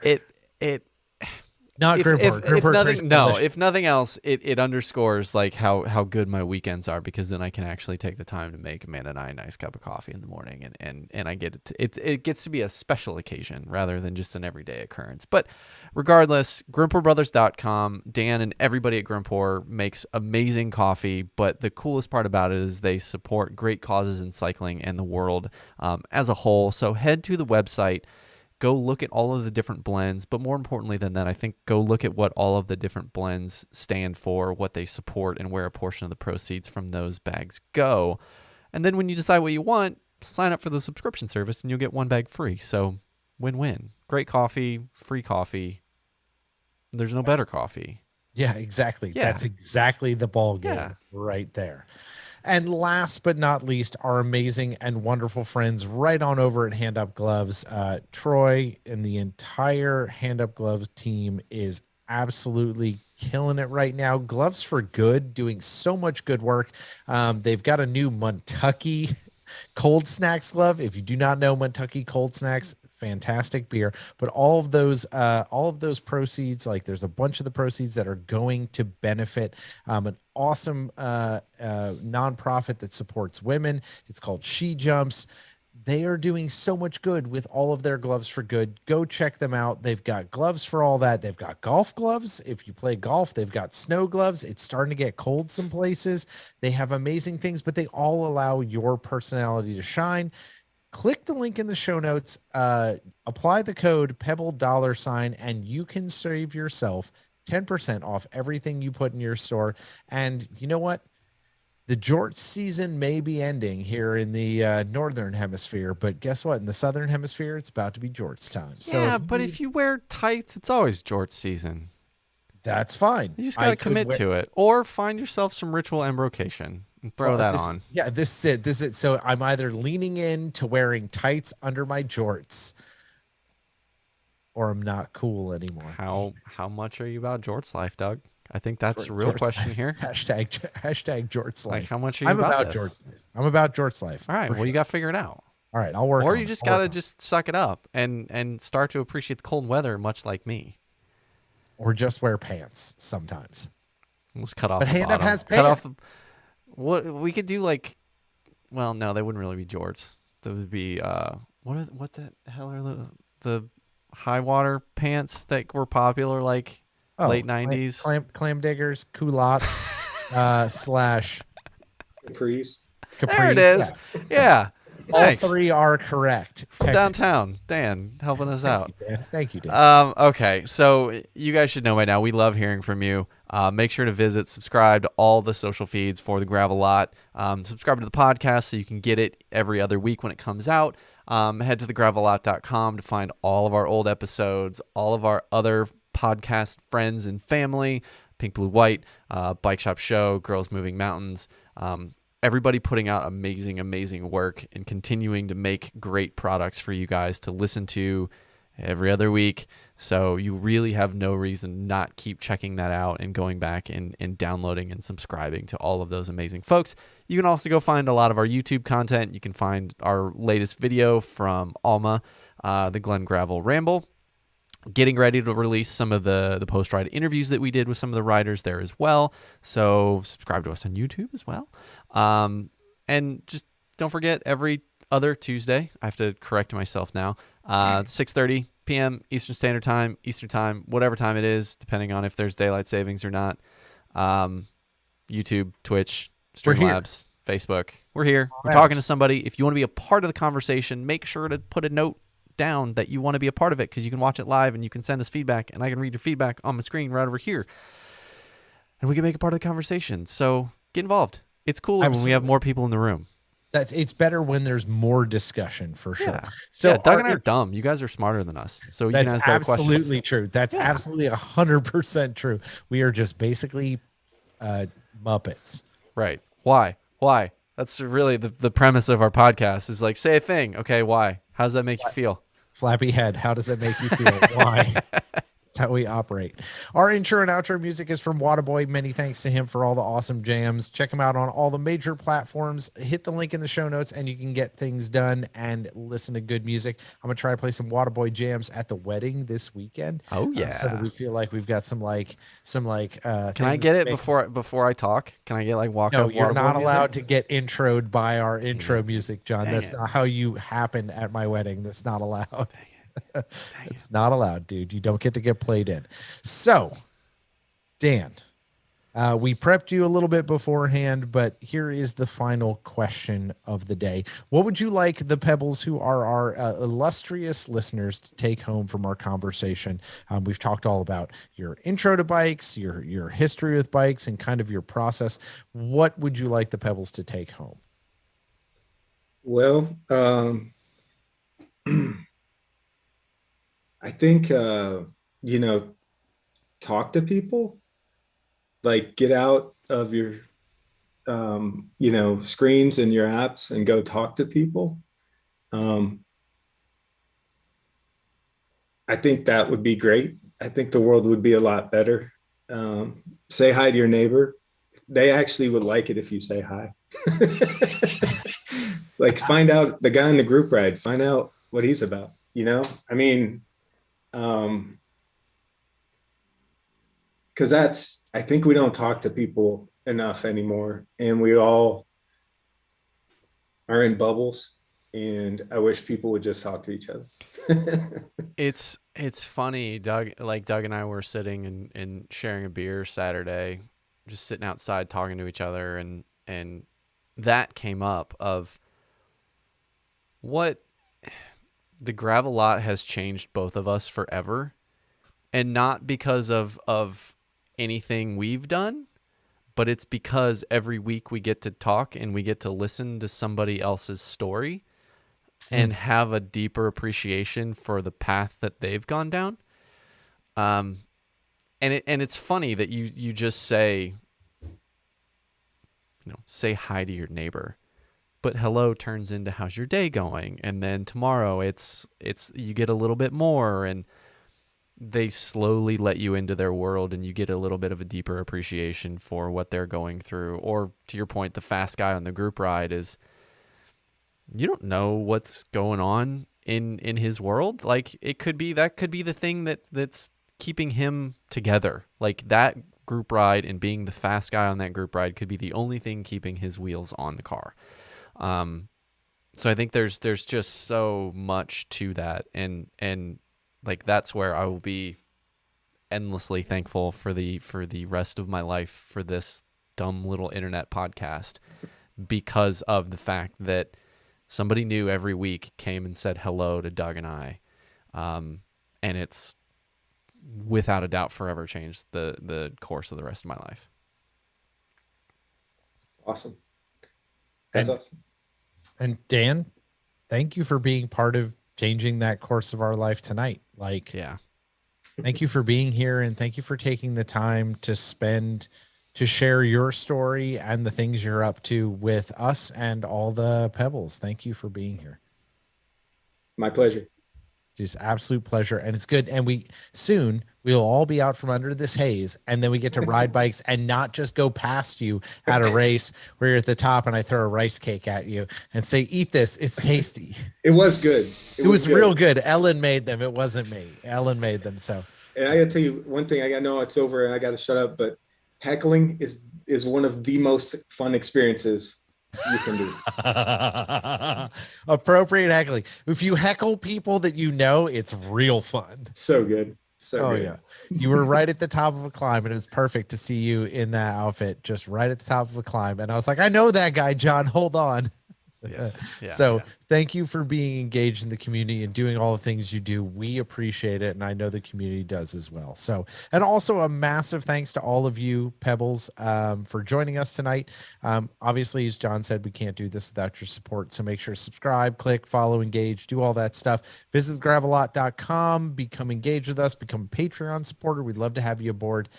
If nothing else, it underscores like how good my weekends are, because then I can actually take the time to make Amanda and I a nice cup of coffee in the morning, and I get it gets to be a special occasion rather than just an everyday occurrence. But regardless, GrimperBrothers.com, Dan and everybody at Grimpor makes amazing coffee, but the coolest part about it is they support great causes in cycling and the world as a whole. So head to the website. Go look at all of the different blends, but more importantly than that, I think go look at what all of the different blends stand for, what they support, and where a portion of the proceeds from those bags go. And then when you decide what you want, sign up for the subscription service and you'll get one bag free. So win-win. Great coffee, free coffee. There's no better coffee. Yeah, exactly. Yeah. That's exactly the ball game right there. And last but not least, our amazing and wonderful friends right on over at Hand Up Gloves. Troy and the entire Hand Up Gloves team is absolutely killing it right now. Gloves for Good, doing so much good work. They've got a new Montucky cold snacks glove. If you do not know Montucky cold snacks, fantastic beer, but all of those proceeds, like there's a bunch of the proceeds that are going to benefit an awesome nonprofit that supports women. It's called She Jumps. They are doing so much good with all of their Gloves for Good. Go check them out. They've got gloves for all that. They've got golf gloves. If you play golf, they've got snow gloves. It's starting to get cold some places. They have amazing things, but they all allow your personality to shine. Click the link in the show notes, apply the code Pebble $, and you can save yourself 10% off everything you put in your store. And you know what? The jorts season may be ending here in the northern hemisphere, but guess what? In the southern hemisphere, it's about to be jorts time. Yeah, so if you wear tights, it's always jorts season. That's fine. You just got to commit to it, or find yourself some ritual embrocation and throw that on. Yeah, this is it. So I'm either leaning into wearing tights under my jorts, or I'm not cool anymore. How much are you about jorts life, Doug? I think that's the real question here. Hashtag jorts life. Like, how much are you about this? Jorts life. I'm about jorts life. All right. Well, you got to figure it out. All right. I'll work. Or you just got to just suck it up and start to appreciate the cold weather, much like me. Or just wear pants sometimes. Let's cut off. But the Hand bottom. Up has pants. What we could do, like, well, no, they wouldn't really be jorts. That would be what the hell are the high water pants that were popular like late 90s? Clam diggers, culottes, / Capris. There it is. Yeah. All three are correct. From downtown, Dan, helping us out. Thank you, Dan. Okay, so you guys should know by now, we love hearing from you. Make sure to subscribe to all the social feeds for the Gravel Lot. Subscribe to the podcast so you can get it every other week when it comes out. Head to thegravelot.com to find all of our old episodes, all of our other podcast friends and family, Pink Blue White, Bike Shop Show, Girls Moving Mountains, everybody putting out amazing work and continuing to make great products for you guys to listen to every other week. So you really have no reason not keep checking that out and going back and downloading and subscribing to all of those amazing folks. You can also go find a lot of our YouTube content. You can find our latest video from Alma, the Glen Gravel Ramble. Getting ready to release some of the post-ride interviews that we did with some of the riders there as well. So subscribe to us on YouTube as well. And just don't forget, every other Tuesday, I have to correct myself now, 6:30 p.m. Eastern Standard Time, whatever time it is, depending on if there's daylight savings or not. YouTube, Twitch, Streamlabs, Facebook. We're here. We're talking to somebody. If you want to be a part of the conversation, make sure to put a note down that you want to be a part of it, because you can watch it live and you can send us feedback, and I can read your feedback on my screen right over here, and we can make a part of the conversation. So get involved. It's cooler when we have more people in the room. It's better when there's more discussion, for sure. Yeah. So yeah, Doug and I are dumb. You guys are smarter than us, so you can ask better questions. That's absolutely true. That's absolutely 100% true. We are just basically Muppets. Right. Why? That's really the premise of our podcast, is like, say a thing. Okay, why? How does that make you feel? Flappy head. How does that make you feel? Why? That's how we operate. Our intro and outro music is from Waterboy. Many thanks to him for all the awesome jams. Check him out on all the major platforms. Hit the link in the show notes and you can get things done and listen to good music. I'm going to try to play some Waterboy jams at the wedding this weekend. Oh yeah. So that we feel like we've got some Can I get it before I talk? Can I get like walk No, up you're not music? allowed to get introed by our intro music, John. Dang That's it. not how you happen at my wedding. That's not allowed. Dang It's not allowed, dude. You don't get to get played in. So, Dan, we prepped you a little bit beforehand, but here is the final question of the day. What would you like the Pebbles, who are our illustrious listeners, to take home from our conversation? We've talked all about your intro to bikes, your history with bikes, and kind of your process. What would you like the Pebbles to take home? Well, I think, talk to people, like get out of your, screens and your apps and go talk to people. I think that would be great. I think the world would be a lot better. Say hi to your neighbor. They actually would like it if you say hi. Like, find out the guy in the group ride, find out what he's about, because I think we don't talk to people enough anymore, and we all are in bubbles, and I wish people would just talk to each other. It's funny, Doug and I were sitting and sharing a beer Saturday, just sitting outside talking to each other, and that came up of what the gravel lot has changed both of us forever, and not because of anything we've done, but it's because every week we get to talk and we get to listen to somebody else's story and have a deeper appreciation for the path that they've gone down. And it's funny that you just say hi to your neighbor, but hello turns into how's your day going, and then tomorrow it's you get a little bit more, and they slowly let you into their world, and you get a little bit of a deeper appreciation for what they're going through. Or to your point, the fast guy on the group ride is, you don't know what's going on in his world. Like, that could be the thing that's keeping him together. Like, that group ride and being the fast guy on that group ride could be the only thing keeping his wheels on the car. So I think there's just so much to that, and like, that's where I will be endlessly thankful for the rest of my life for this dumb little internet podcast, because of the fact that somebody new every week came and said hello to Doug and I, and it's without a doubt forever changed the course of the rest of my life. Awesome. That's awesome. And Dan, thank you for being part of changing that course of our life tonight. Like, Yeah. thank you for being here, and thank you for taking the time to share your story and the things you're up to with us and all the Pebbles. Thank you for being here. My pleasure. Just absolute pleasure. And it's good. And we'll all be out from under this haze, and then we get to ride bikes and not just go past you at a race where you're at the top and I throw a rice cake at you and say, eat this. It's tasty. It was good. It was real good. Ellen made them. It wasn't me. Ellen made them. So, and I gotta tell you one thing, I know it's over and I gotta shut up, but heckling is one of the most fun experiences you can do. Appropriate heckling. If you heckle people that you know, it's real fun. So good. So good. Yeah. You were right at the top of a climb, and it was perfect to see you in that outfit, just right at the top of a climb. And I was like, I know that guy, John. Hold on. Yes. Yeah, so yeah. thank you for being engaged in the community and doing all the things you do. We appreciate it, and I know the community does as well. So, and also a massive thanks to all of you, Pebbles, for joining us tonight. Obviously, as John said, we can't do this without your support. So make sure to subscribe, click, follow, engage, do all that stuff. Visit gravelot.com, become engaged with us, become a Patreon supporter. We'd love to have you aboard.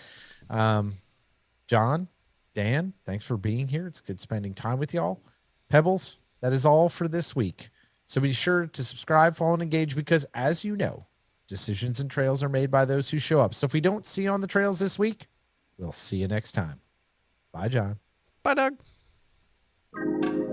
John, Dan, thanks for being here. It's good spending time with y'all. Pebbles, that is all for this week. So be sure to subscribe, follow, and engage, because as you know, decisions and trails are made by those who show up. So if we don't see you on the trails this week, we'll see you next time. Bye, John. Bye, Doug.